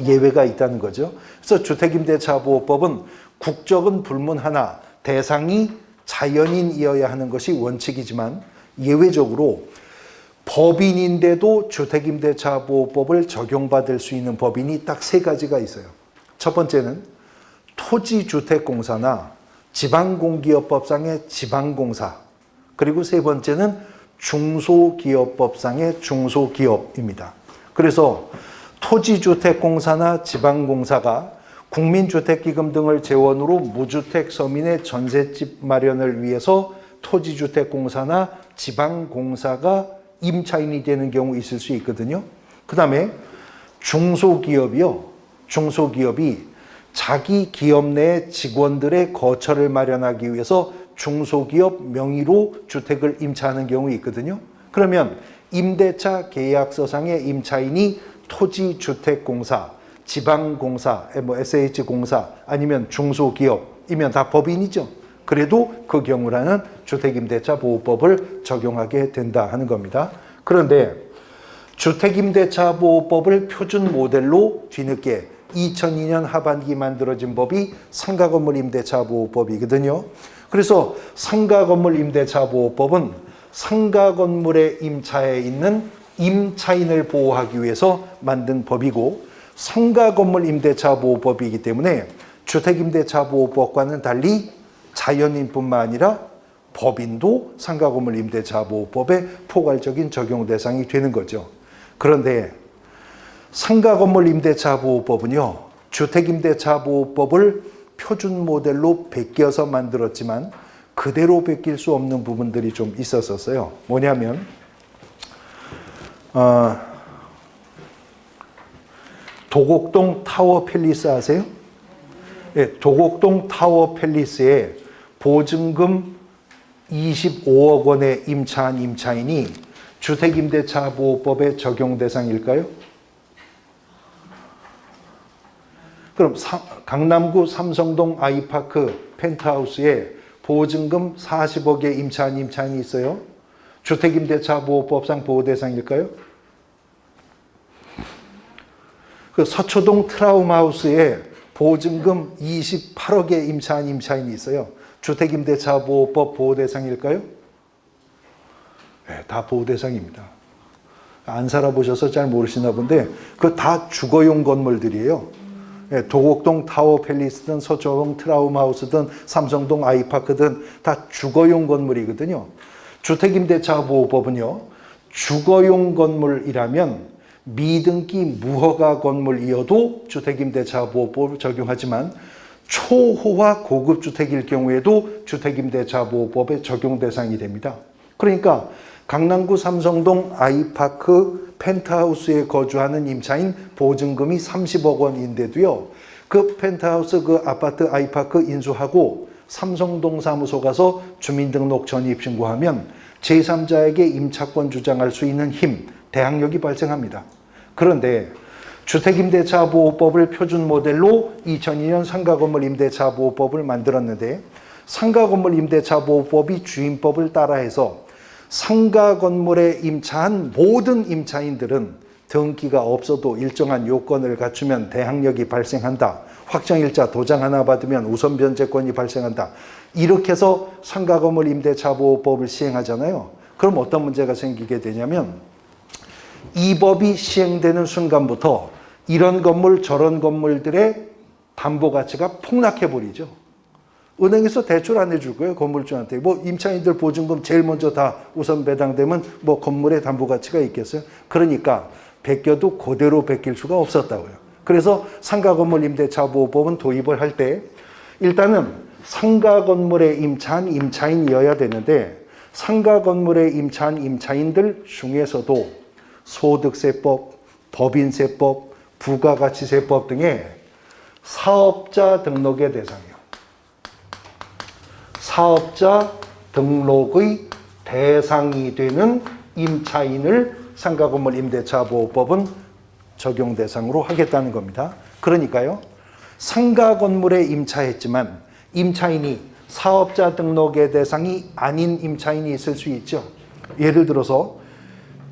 예외가 있다는 거죠. 그래서 주택임대차보호법은 국적은 불문하나 대상이 자연인이어야 하는 것이 원칙이지만 예외적으로 법인인데도 주택임대차보호법을 적용받을 수 있는 법인이 딱 세 가지가 있어요. 첫 번째는 토지주택공사나 지방공기업법상의 지방공사, 그리고 세 번째는 중소기업법상의 중소기업입니다. 그래서 토지주택공사나 지방공사가 국민주택기금 등을 재원으로 무주택 서민의 전셋집 마련을 위해서 토지주택공사나 지방공사가 임차인이 되는 경우 있을 수 있거든요. 그 다음에 중소기업이요. 중소기업이 자기 기업 내 직원들의 거처를 마련하기 위해서 중소기업 명의로 주택을 임차하는 경우 있거든요. 그러면 임대차 계약서상의 임차인이 토지주택공사, 지방공사, SH공사 아니면 중소기업이면 다 법인이죠. 그래도 그 경우라는 주택임대차보호법을 적용하게 된다 하는 겁니다. 그런데 주택임대차보호법을 표준 모델로 뒤늦게 2002년 하반기 만들어진 법이 상가건물임대차보호법이거든요. 그래서 상가건물임대차보호법은 상가건물에 임차해 있는 임차인을 보호하기 위해서 만든 법이고, 상가건물임대차보호법이기 때문에 주택임대차보호법과는 달리 자연인뿐만 아니라 법인도 상가건물임대차보호법의 포괄적인 적용 대상이 되는 거죠. 그런데 상가건물임대차보호법은요, 주택임대차보호법을 표준 모델로 베껴서 만들었지만 그대로 베낄 수 없는 부분들이 좀 있었어요. 뭐냐면 도곡동 타워 팰리스 아세요? 네, 도곡동 타워 팰리스에 보증금 25억 원에 임차한 임차인이 주택임대차보호법의 적용 대상일까요? 그럼 강남구 삼성동 아이파크 펜트하우스에 보증금 40억의 임차인이 있어요. 주택임대차보호법상 보호대상일까요? 그 서초동 트라우마하우스에 보증금 28억의 임차인이 있어요. 주택임대차보호법 보호대상일까요? 네, 다 보호대상입니다. 안 살아보셔서 잘 모르시나 본데 그거 다 주거용 건물들이에요. 네, 도곡동 타워팰리스든 서초동 트라우마하우스든 삼성동 아이파크든 다 주거용 건물이거든요. 주택임대차보호법은요. 주거용 건물이라면 미등기 무허가 건물이어도 주택임대차보호법을 적용하지만 초호화 고급주택일 경우에도 주택임대차보호법의 적용 대상이 됩니다. 그러니까 강남구 삼성동 아이파크 펜트하우스에 거주하는 임차인 보증금이 30억 원인데도요. 그 펜트하우스 그 아파트 아이파크 인수하고 삼성동 사무소 가서 주민등록 전입 신고하면 제3자에게 임차권 주장할 수 있는 힘, 대항력이 발생합니다. 그런데 주택임대차보호법을 표준 모델로 2002년 상가건물임대차보호법을 만들었는데 상가건물임대차보호법이 주임법을 따라해서 상가건물에 임차한 모든 임차인들은 등기가 없어도 일정한 요건을 갖추면 대항력이 발생한다. 확정일자 도장 하나 받으면 우선 변제권이 발생한다. 이렇게 해서 상가건물임대차보호법을 시행하잖아요. 그럼 어떤 문제가 생기게 되냐면 이 법이 시행되는 순간부터 이런 건물 저런 건물들의 담보가치가 폭락해버리죠. 은행에서 대출 안 해줄 거예요. 건물주한테. 뭐 임차인들 보증금 제일 먼저 다 우선 배당되면 뭐 건물의 담보가치가 있겠어요. 그러니까 베껴도 그대로 베낄 수가 없었다고요. 그래서 상가건물임대차보호법은 도입을 할 때 일단은 상가건물에 임차한 임차인이어야 되는데 상가건물에 임차한 임차인들 중에서도 소득세법, 법인세법, 부가가치세법 등의 사업자 등록의 대상이요. 사업자 등록의 대상이 되는 임차인을 상가건물임대차보호법은 적용 대상으로 하겠다는 겁니다. 그러니까요. 상가건물에 임차했지만 임차인이 사업자 등록의 대상이 아닌 임차인이 있을 수 있죠. 예를 들어서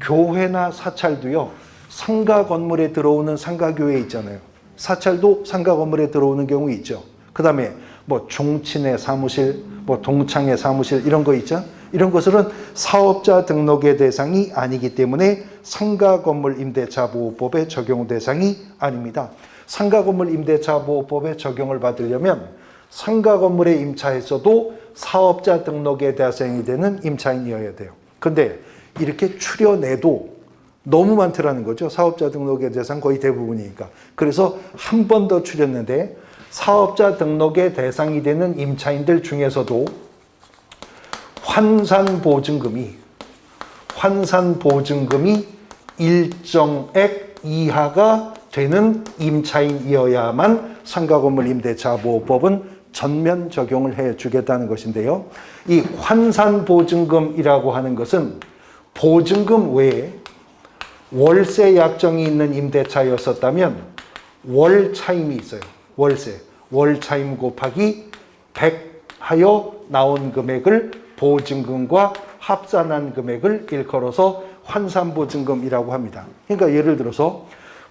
교회나 사찰도요. 상가 건물에 들어오는 상가교회 있잖아요. 사찰도 상가 건물에 들어오는 경우 있죠. 그 다음에 뭐 종친의 사무실, 뭐 동창의 사무실 이런 거 있죠. 이런 것들은 사업자 등록의 대상이 아니기 때문에 상가 건물 임대차보호법의 적용 대상이 아닙니다. 상가 건물 임대차보호법의 적용을 받으려면 상가 건물에 임차했어도 사업자 등록의 대상이 되는 임차인이어야 돼요. 근데 이렇게 추려내도 너무 많더라는 거죠. 사업자 등록의 대상 거의 대부분이니까. 그래서 한 번 더 추렸는데 사업자 등록의 대상이 되는 임차인들 중에서도 환산보증금이 일정액 이하가 되는 임차인이어야만 상가건물임대차보호법은 전면 적용을 해주겠다는 것인데요. 이 환산보증금이라고 하는 것은 보증금 외에 월세 약정이 있는 임대차였었다면 월 차임이 있어요. 월세. 월 차임 곱하기 100 하여 나온 금액을 보증금과 합산한 금액을 일컬어서 환산보증금이라고 합니다. 그러니까 예를 들어서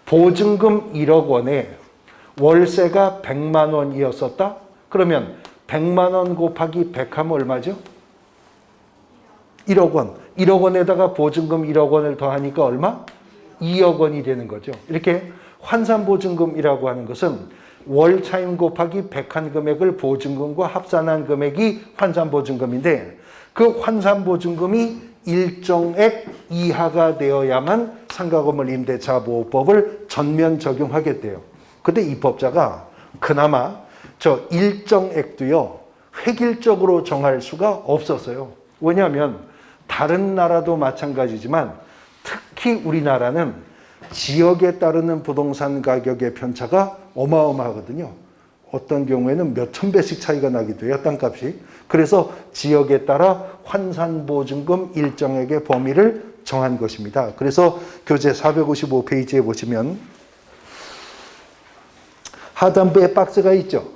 보증금 1억 원에 월세가 100만 원이었었다? 그러면 100만 원 곱하기 100 하면 얼마죠? 1억 원. 1억 원에다가 보증금 1억 원을 더하니까 얼마? 2억 원이 되는 거죠. 이렇게 환산보증금이라고 하는 것은 월 차임 곱하기 100한 금액을 보증금과 합산한 금액이 환산보증금인데 그 환산보증금이 일정액 이하가 되어야만 상가건물 임대차보호법을 전면 적용하겠대요. 근데 입법자가 그나마 저 일정액도요 획일적으로 정할 수가 없었어요. 왜냐하면 다른 나라도 마찬가지지만 특히 우리나라는 지역에 따르는 부동산 가격의 편차가 어마어마하거든요. 어떤 경우에는 몇천 배씩 차이가 나기도 해요, 땅값이. 그래서 지역에 따라 환산보증금 일정액의 범위를 정한 것입니다. 그래서 교재 455페이지에 보시면 하단부에 박스가 있죠.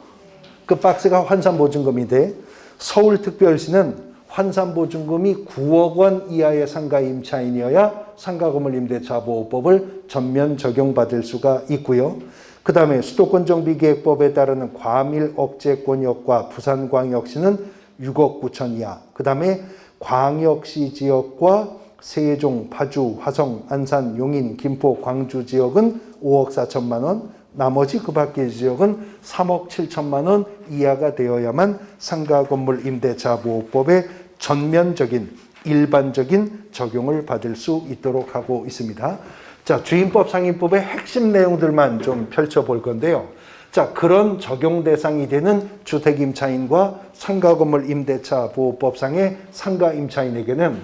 그 박스가 환산보증금인데 서울특별시는 환산보증금이 9억 원 이하의 상가 임차인이어야 상가건물 임대차 보호법을 전면 적용받을 수가 있고요. 그 다음에 수도권정비계획법에 따르는 과밀 억제권역과 부산광역시는 6억 9천 이하, 그 다음에 광역시 지역과 세종, 파주, 화성, 안산, 용인, 김포, 광주 지역은 5억 4천만 원, 나머지 그 밖의 지역은 3억 7천만 원 이하가 되어야만 상가건물 임대차 보호법의 전면적인 일반적인 적용을 받을 수 있도록 하고 있습니다. 자, 주임법 상임법의 핵심 내용들만 좀 펼쳐볼 건데요. 자, 그런 적용 대상이 되는 주택임차인과 상가건물 임대차 보호법상의 상가임차인에게는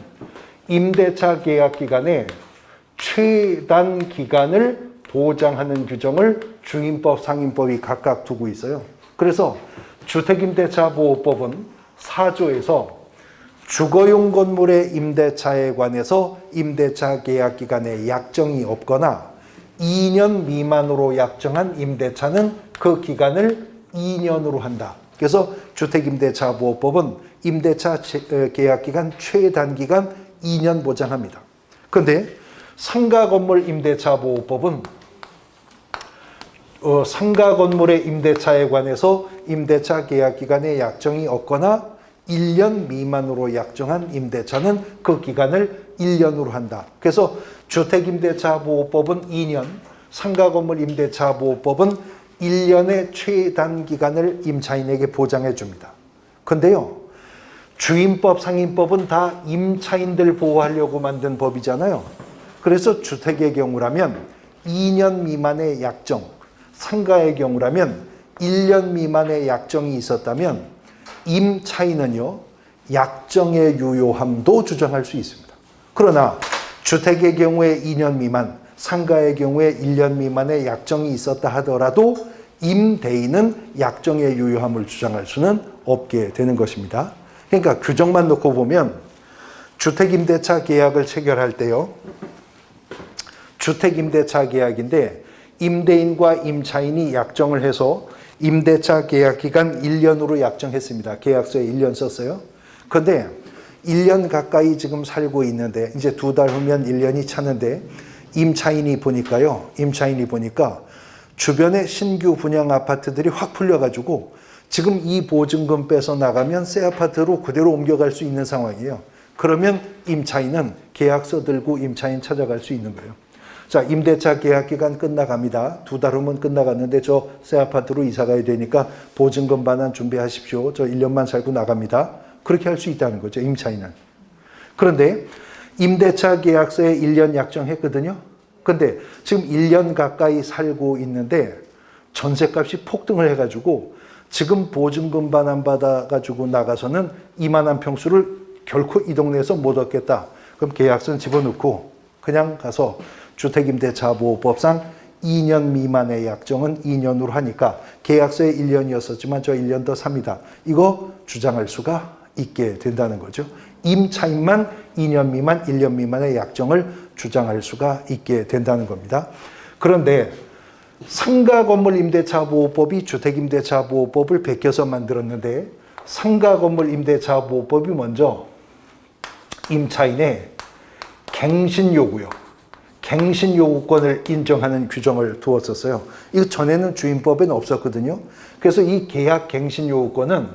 임대차 계약 기간에 최단 기간을 보장하는 규정을 주임법, 상임법이 각각 두고 있어요. 그래서 주택임대차 보호법은 4조에서 주거용 건물의 임대차에 관해서 임대차 계약 기간에 약정이 없거나 2년 미만으로 약정한 임대차는 그 기간을 2년으로 한다. 그래서 주택임대차 보호법은 임대차 계약 기간 최단 기간 2년 보장합니다. 그런데 상가건물 임대차 보호법은 상가 건물의 임대차에 관해서 임대차 계약 기간에 약정이 없거나 1년 미만으로 약정한 임대차는 그 기간을 1년으로 한다. 그래서 주택임대차 보호법은 2년, 상가 건물 임대차 보호법은 1년의 최단 기간을 임차인에게 보장해 줍니다. 근데요, 주임법, 상임법은 다 임차인들 보호하려고 만든 법이잖아요. 그래서 주택의 경우라면 2년 미만의 약정, 상가의 경우라면 1년 미만의 약정이 있었다면 임차인은요, 약정의 유효함도 주장할 수 있습니다. 그러나 주택의 경우에 2년 미만, 상가의 경우에 1년 미만의 약정이 있었다 하더라도 임대인은 약정의 유효함을 주장할 수는 없게 되는 것입니다. 그러니까 규정만 놓고 보면 주택임대차 계약을 체결할 때요, 주택임대차 계약인데 임대인과 임차인이 약정을 해서 임대차 계약 기간 1년으로 약정했습니다. 계약서에 1년 썼어요. 그런데 1년 가까이 지금 살고 있는데 이제 2달 후면 1년이 차는데 임차인이 보니까 주변에 신규 분양 아파트들이 확 풀려가지고 지금 이 보증금 빼서 나가면 새 아파트로 그대로 옮겨갈 수 있는 상황이에요. 그러면 임차인은 계약서 들고 임차인 찾아갈 수 있는 거예요. 자, 임대차 계약 기간 끝나갑니다. 2달 후면 끝나갔는데 저 새 아파트로 이사 가야 되니까 보증금 반환 준비하십시오. 저 1년만 살고 나갑니다. 그렇게 할 수 있다는 거죠, 임차인은. 그런데 임대차 계약서에 1년 약정했거든요. 근데 지금 1년 가까이 살고 있는데 전셋값이 폭등을 해가지고 지금 보증금 반환 받아가지고 나가서는 이만한 평수를 결코 이 동네에서 못 얻겠다. 그럼 계약서는 집어넣고 그냥 가서 주택임대차 보호법상 2년 미만의 약정은 2년으로 하니까 계약서에 1년이었었지만 저 1년 더 삽니다. 이거 주장할 수가 있게 된다는 거죠. 임차인만 2년 미만, 1년 미만의 약정을 주장할 수가 있게 된다는 겁니다. 그런데 상가건물 임대차 보호법이 주택임대차 보호법을 베껴서 만들었는데 상가건물 임대차 보호법이 먼저 임차인의 갱신 요구요. 갱신 요구권을 인정하는 규정을 두었었어요. 이거 전에는 주임법에는 없었거든요. 그래서 이 계약 갱신 요구권은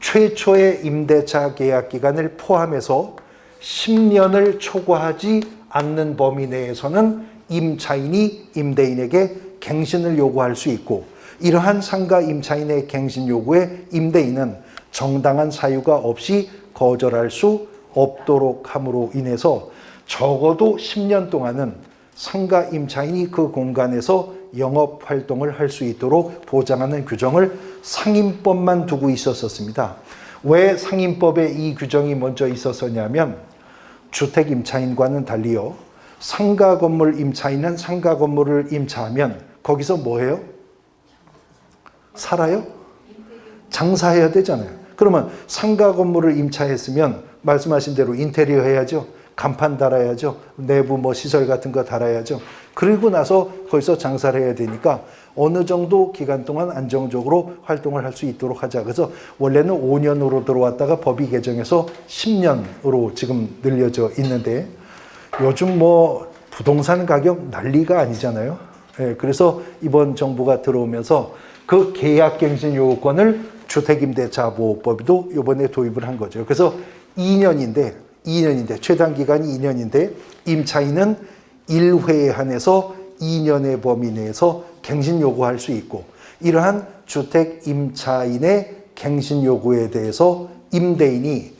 최초의 임대차 계약 기간을 포함해서 10년을 초과하지 않는 범위 내에서는 임차인이 임대인에게 갱신을 요구할 수 있고, 이러한 상가 임차인의 갱신 요구에 임대인은 정당한 사유가 없이 거절할 수 없도록 함으로 인해서 적어도 10년 동안은 상가 임차인이 그 공간에서 영업 활동을 할 수 있도록 보장하는 규정을 상임법만 두고 있었습니다. 왜 상임법에 이 규정이 먼저 있었냐면 주택 임차인과는 달리요, 상가 건물 임차인은 상가 건물을 임차하면 거기서 뭐 해요? 살아요? 장사해야 되잖아요. 그러면 상가 건물을 임차했으면 말씀하신 대로 인테리어 해야죠. 간판 달아야죠. 내부 뭐 시설 같은 거 달아야죠. 그리고 나서 거기서 장사를 해야 되니까 어느 정도 기간 동안 안정적으로 활동을 할 수 있도록 하자. 그래서 원래는 5년으로 들어왔다가 법이 개정해서 10년으로 지금 늘려져 있는데 요즘 뭐 부동산 가격 난리가 아니잖아요. 예, 그래서 이번 정부가 들어오면서 그 계약갱신 요건을 주택임대차보호법에도 이번에 도입을 한 거죠. 그래서 2년인데 최단 기간이 2년인데 임차인은 1회에 한해서 2년의 범위 내에서 갱신 요구할 수 있고 이러한 주택 임차인의 갱신 요구에 대해서 임대인이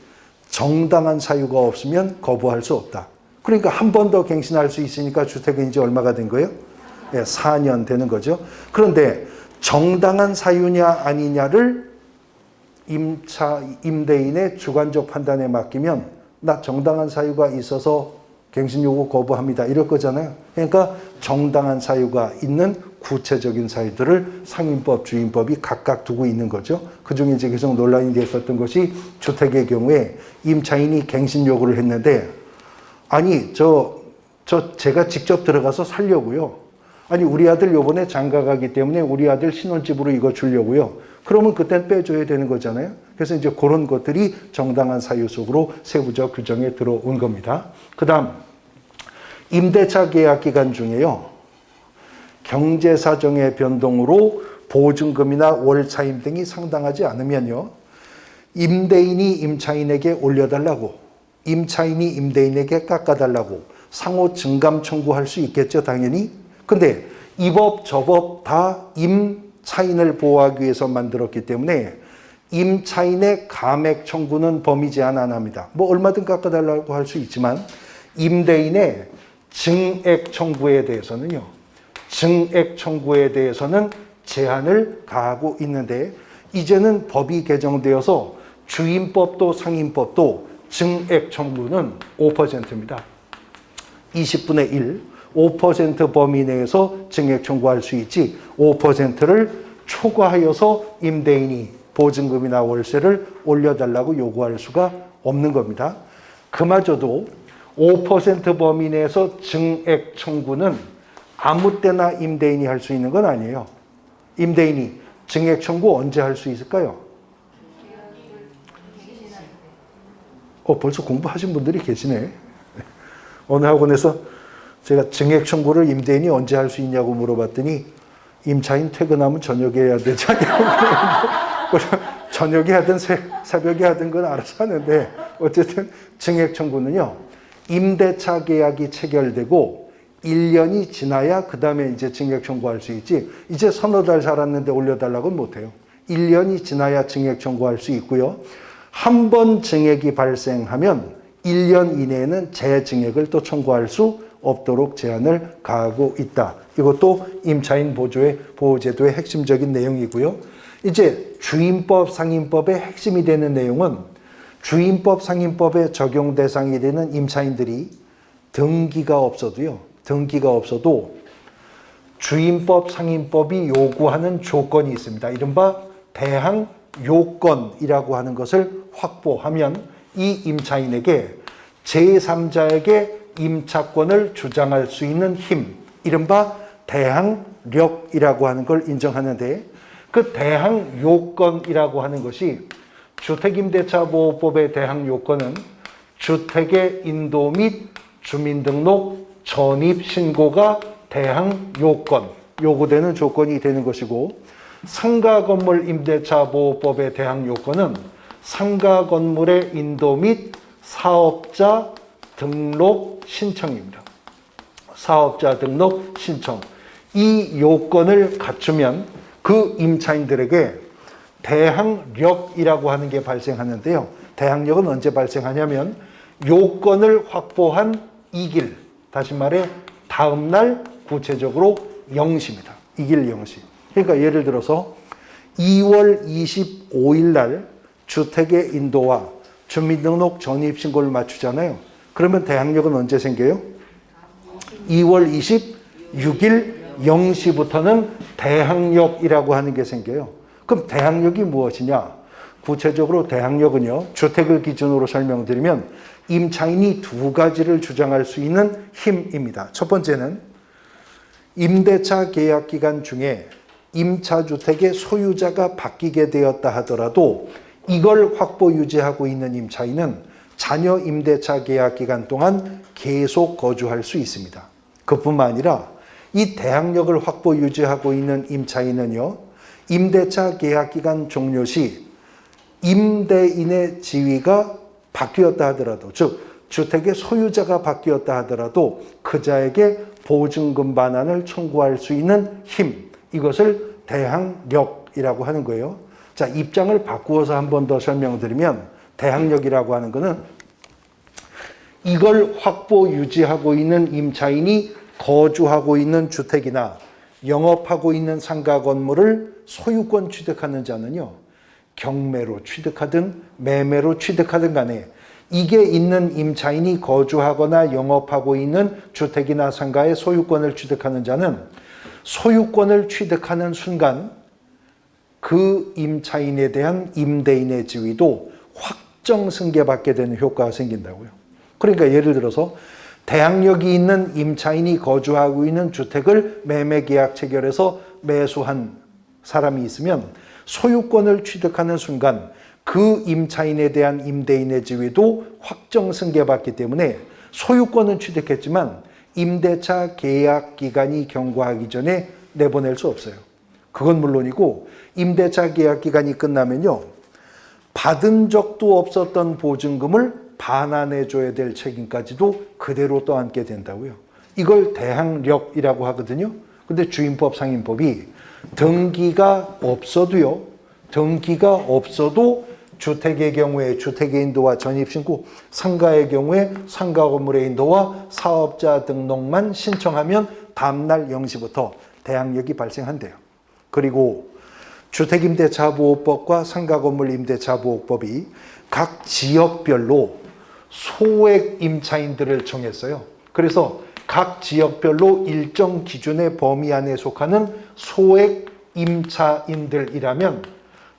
정당한 사유가 없으면 거부할 수 없다. 그러니까 한 번 더 갱신할 수 있으니까 주택은 이제 얼마가 된 거예요? 네, 4년 되는 거죠. 그런데 정당한 사유냐 아니냐를 임대인의 주관적 판단에 맡기면 나 정당한 사유가 있어서 갱신 요구 거부합니다. 이럴 거잖아요. 그러니까 정당한 사유가 있는 구체적인 사유들을 상인법, 주인법이 각각 두고 있는 거죠. 그중에 이제 계속 논란이 됐었던 것이 주택의 경우에 임차인이 갱신 요구를 했는데 아니 제가 직접 들어가서 살려고요. 아니 우리 아들 요번에 장가 가기 때문에 우리 아들 신혼집으로 이거 주려고요. 그러면 그땐 빼줘야 되는 거잖아요. 그래서 이제 그런 것들이 정당한 사유 속으로 세부적 규정에 들어온 겁니다. 그 다음 임대차 계약 기간 중에요. 경제사정의 변동으로 보증금이나 월차임 등이 상당하지 않으면요. 임대인이 임차인에게 올려달라고 임차인이 임대인에게 깎아달라고 상호 증감 청구할 수 있겠죠. 당연히. 근데 이 법 저 법 다 임차인을 보호하기 위해서 만들었기 때문에 임차인의 감액 청구는 범위 제한 안 합니다. 뭐 얼마든 깎아달라고 할 수 있지만 임대인의 증액 청구에 대해서는 제한을 가하고 있는데 이제는 법이 개정되어서 주임법도 상인법도 증액 청구는 5%입니다. 20분의 1, 5% 범위 내에서 증액 청구할 수 있지 5%를 초과하여서 임대인이 보증금이나 월세를 올려달라고 요구할 수가 없는 겁니다. 그마저도 5% 범위 내에서 증액 청구는 아무 때나 임대인이 할 수 있는 건 아니에요. 임대인이 증액 청구 언제 할 수 있을까요? 벌써 공부하신 분들이 계시네. 어느 학원에서 제가 증액 청구를 임대인이 언제 할 수 있냐고 물어봤더니 임차인 퇴근하면 저녁에 해야 되잖아요. 저녁에 하든 새벽에 하든 건 알아서 하는데 어쨌든 증액 청구는요. 임대차 계약이 체결되고 1년이 지나야 그 다음에 이제 증액 청구할 수 있지 이제 서너 달 살았는데 올려달라고는 못해요. 1년이 지나야 증액 청구할 수 있고요. 한 번 증액이 발생하면 1년 이내에는 재증액을 또 청구할 수 없도록 제한을 가하고 있다. 이것도 임차인 보호제도의 핵심적인 내용이고요. 이제 주임법, 상인법의 핵심이 되는 내용은 주임법, 상인법의 적용 대상이 되는 임차인들이 등기가 없어도 주임법, 상인법이 요구하는 조건이 있습니다. 이른바 대항 요건이라고 하는 것을 확보하면 이 임차인에게 제3자에게 임차권을 주장할 수 있는 힘, 이른바 대항력이라고 하는 걸 인정하는데 그 대항 요건이라고 하는 것이 주택임대차보호법의 대항 요건은 주택의 인도 및 주민등록 전입 신고가 대항 요건, 요구되는 조건이 되는 것이고 상가건물 임대차보호법의 대항 요건은 상가건물의 인도 및 사업자 등록 신청입니다. 사업자 등록 신청. 이 요건을 갖추면 그 임차인들에게 대항력이라고 하는 게 발생하는데요. 대항력은 언제 발생하냐면 요건을 확보한 이길, 다시 말해 다음 날 구체적으로 0시입니다. 이길 0시. 그러니까 예를 들어서 2월 25일 날 주택의 인도와 주민등록 전입신고를 맞추잖아요. 그러면 대항력은 언제 생겨요? 2월 26일 0시부터는 대항력이라고 하는 게 생겨요. 그럼 대항력이 무엇이냐? 구체적으로 대항력은요, 주택을 기준으로 설명드리면 임차인이 두 가지를 주장할 수 있는 힘입니다. 첫 번째는 임대차 계약 기간 중에 임차주택의 소유자가 바뀌게 되었다 하더라도 이걸 확보 유지하고 있는 임차인은 자녀 임대차 계약 기간 동안 계속 거주할 수 있습니다. 그뿐만 아니라 이 대항력을 확보 유지하고 있는 임차인은요, 임대차 계약 기간 종료 시 임대인의 지위가 바뀌었다 하더라도, 즉 주택의 소유자가 바뀌었다 하더라도 그자에게 보증금 반환을 청구할 수 있는 힘, 이것을 대항력이라고 하는 거예요. 자, 입장을 바꾸어서 한 번 더 설명드리면 대항력이라고 하는 것은 이걸 확보 유지하고 있는 임차인이 거주하고 있는 주택이나 영업하고 있는 상가 건물을 소유권 취득하는 자는요, 경매로 취득하든 매매로 취득하든 간에 이게 있는 임차인이 거주하거나 영업하고 있는 주택이나 상가의 소유권을 취득하는 자는 소유권을 취득하는 순간 그 임차인에 대한 임대인의 지위도 확정 승계받게 되는 효과가 생긴다고요. 그러니까 예를 들어서 대항력이 있는 임차인이 거주하고 있는 주택을 매매계약 체결해서 매수한 사람이 있으면 소유권을 취득하는 순간 그 임차인에 대한 임대인의 지위도 확정 승계받기 때문에 소유권은 취득했지만 임대차 계약 기간이 경과하기 전에 내보낼 수 없어요. 그건 물론이고 임대차 계약 기간이 끝나면요, 받은 적도 없었던 보증금을 반환해 줘야 될 책임까지도 그대로 떠안게 된다고요. 이걸 대항력이라고 하거든요. 근데 주임법 상임법이 등기가 없어도 주택의 경우에 주택의 인도와 전입신고, 상가의 경우에 상가 건물의 인도와 사업자 등록만 신청하면 다음날 0시부터 대항력이 발생한대요. 그리고 주택임대차보호법과 상가건물임대차보호법이 각 지역별로 소액 임차인들을 정했어요. 그래서 각 지역별로 일정 기준의 범위 안에 속하는 소액 임차인들이라면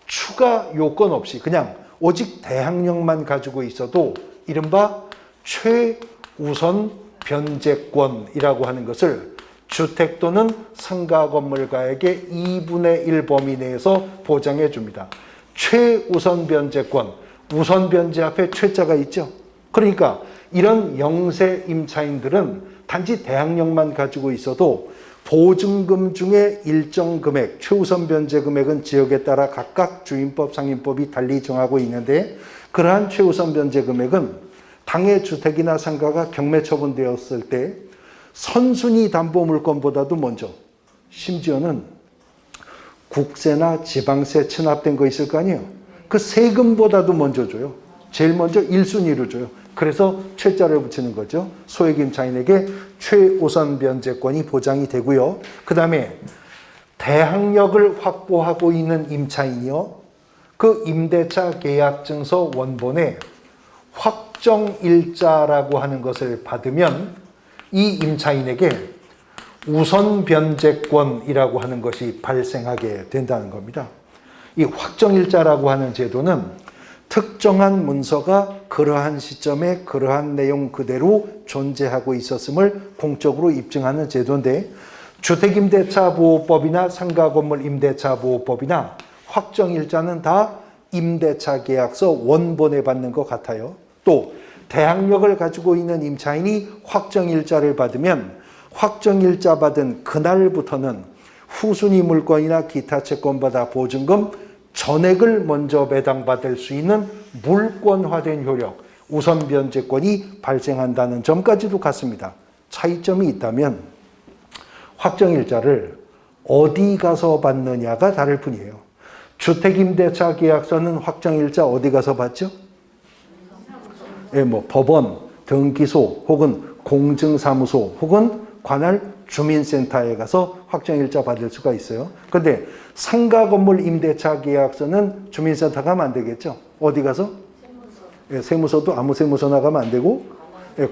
추가 요건 없이 그냥 오직 대항력만 가지고 있어도 이른바 최우선 변제권이라고 하는 것을 주택 또는 상가 건물가에게 2분의 1 범위 내에서 보장해 줍니다. 최우선 변제권, 우선 변제 앞에 최자가 있죠. 그러니까 이런 영세 임차인들은 단지 대항력만 가지고 있어도 보증금 중에 일정 금액, 최우선 변제 금액은 지역에 따라 각각 주임법, 상임법이 달리 정하고 있는데, 그러한 최우선 변제 금액은 당해 주택이나 상가가 경매 처분되었을 때 선순위 담보 물건보다도 먼저, 심지어는 국세나 지방세 체납된 거 있을 거 아니에요. 그 세금보다도 먼저 줘요. 제일 먼저 1순위로 줘요. 그래서 최자를 붙이는 거죠. 소액 임차인에게 최우선 변제권이 보장이 되고요. 그 다음에 대항력을 확보하고 있는 임차인이요, 그 임대차 계약증서 원본에 확정일자라고 하는 것을 받으면 이 임차인에게 우선 변제권이라고 하는 것이 발생하게 된다는 겁니다. 이 확정일자라고 하는 제도는 특정한 문서가 그러한 시점에 그러한 내용 그대로 존재하고 있었음을 공적으로 입증하는 제도인데, 주택임대차보호법이나 상가건물임대차보호법이나 확정일자는 다 임대차 계약서 원본에 받는 것 같아요. 또 대항력을 가지고 있는 임차인이 확정일자를 받으면 확정일자 받은 그날부터는 후순위 물건이나 기타 채권보다 보증금 전액을 먼저 배당받을 수 있는 물권화된 효력, 우선 변제권이 발생한다는 점까지도 같습니다. 차이점이 있다면 확정일자를 어디 가서 받느냐가 다를 뿐이에요. 주택임대차 계약서는 확정일자 어디 가서 받죠? 법원, 등기소 혹은 공증사무소 혹은 관할 주민센터에 가서 확정일자 받을 수가 있어요. 그런데 상가건물 임대차 계약서는 주민센터 가면 안 되겠죠? 어디 가서? 세무서도 아무 세무서나 가면 안 되고,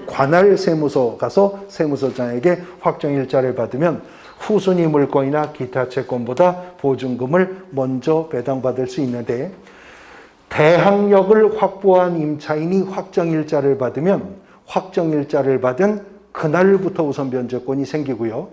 관할 세무서 가서 세무서장에게 확정일자를 받으면 후순위 물건이나 기타 채권보다 보증금을 먼저 배당받을 수 있는데, 대항력을 확보한 임차인이 확정일자를 받으면 확정일자를 받은 그날부터 우선 변제권이 생기고요.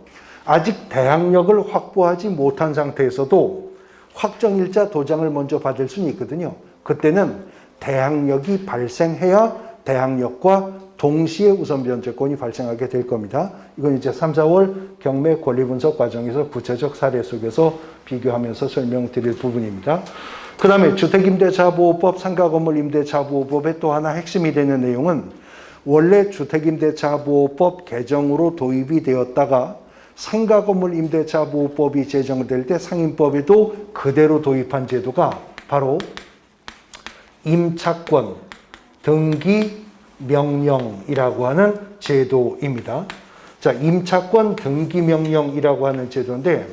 아직 대항력을 확보하지 못한 상태에서도 확정일자 도장을 먼저 받을 수는 있거든요. 그때는 대항력이 발생해야 대항력과 동시에 우선 변제권이 발생하게 될 겁니다. 이건 이제 3, 4월 경매 권리 분석 과정에서 구체적 사례 속에서 비교하면서 설명드릴 부분입니다. 그 다음에 주택임대차보호법, 상가건물 임대차보호법의 또 하나 핵심이 되는 내용은 원래 주택임대차보호법 개정으로 도입이 되었다가 상가건물 임대차보호법이 제정될 때 상임법에도 그대로 도입한 제도가 바로 임차권 등기 명령이라고 하는 제도입니다. 자, 임차권 등기 명령이라고 하는 제도인데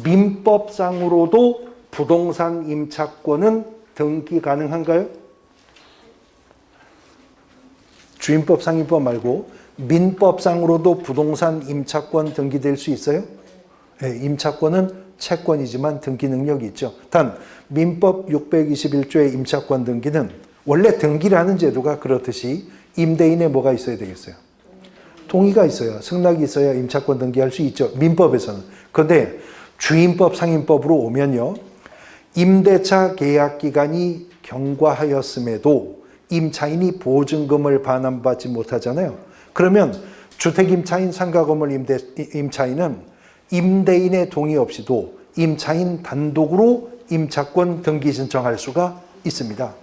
민법상으로도 부동산 임차권은 등기 가능한가요? 주임법, 상임법 말고 민법상으로도 부동산 임차권 등기될 수 있어요? 네, 임차권은 채권이지만 등기 능력이 있죠. 단 민법 621조의 임차권 등기는 원래 등기라는 제도가 그렇듯이 임대인의 뭐가 있어야 되겠어요? 동의가 있어요. 승낙이 있어야 임차권 등기할 수 있죠. 민법에서는. 그런데 주임법, 상임법으로 오면요. 임대차 계약 기간이 경과하였음에도 임차인이 보증금을 반환받지 못하잖아요. 그러면 주택임차인, 상가건물 임차인은 임대인의 동의 없이도 임차인 단독으로 임차권 등기 신청할 수가 있습니다.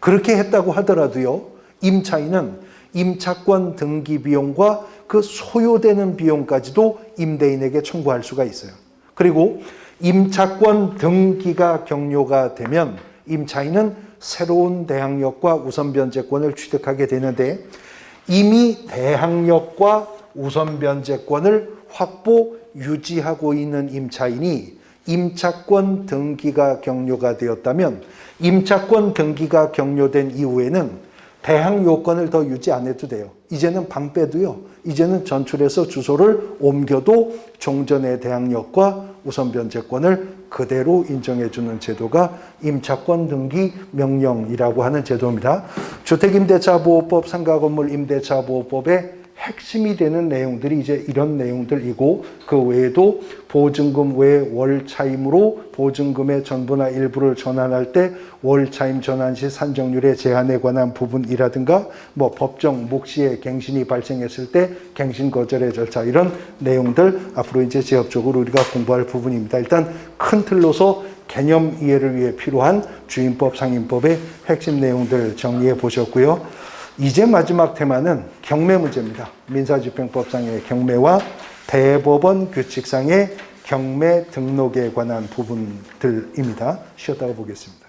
그렇게 했다고 하더라도요. 임차인은 임차권 등기 비용과 그 소요되는 비용까지도 임대인에게 청구할 수가 있어요. 그리고 임차권 등기가 경료가 되면 임차인은 새로운 대항력과 우선 변제권을 취득하게 되는데 이미 대항력과 우선 변제권을 확보 유지하고 있는 임차인이 임차권 등기가 경료가 되었다면 임차권 등기가 경료된 이후에는 대항 요건을 더 유지 안 해도 돼요. 이제는 방 빼도요. 이제는 전출해서 주소를 옮겨도 종전의 대항력과 우선 변제권을 그대로 인정해주는 제도가 임차권 등기 명령이라고 하는 제도입니다. 주택임대차보호법, 상가건물 임대차보호법의 핵심이 되는 내용들이 이제 이런 내용들이고 그 외에도 보증금 외 월차임으로 보증금의 전부나 일부를 전환할 때 월차임 전환 시 산정률의 제한에 관한 부분이라든가 뭐 법정 묵시의 갱신이 발생했을 때 갱신 거절의 절차 이런 내용들 앞으로 이제 지역적으로 우리가 공부할 부분입니다. 일단 큰 틀로서 개념 이해를 위해 필요한 주임법, 상임법의 핵심 내용들 정리해 보셨고요. 이제 마지막 테마는 경매 문제입니다. 민사집행법상의 경매와 대법원 규칙상의 경매 등록에 관한 부분들입니다. 쉬었다가 보겠습니다.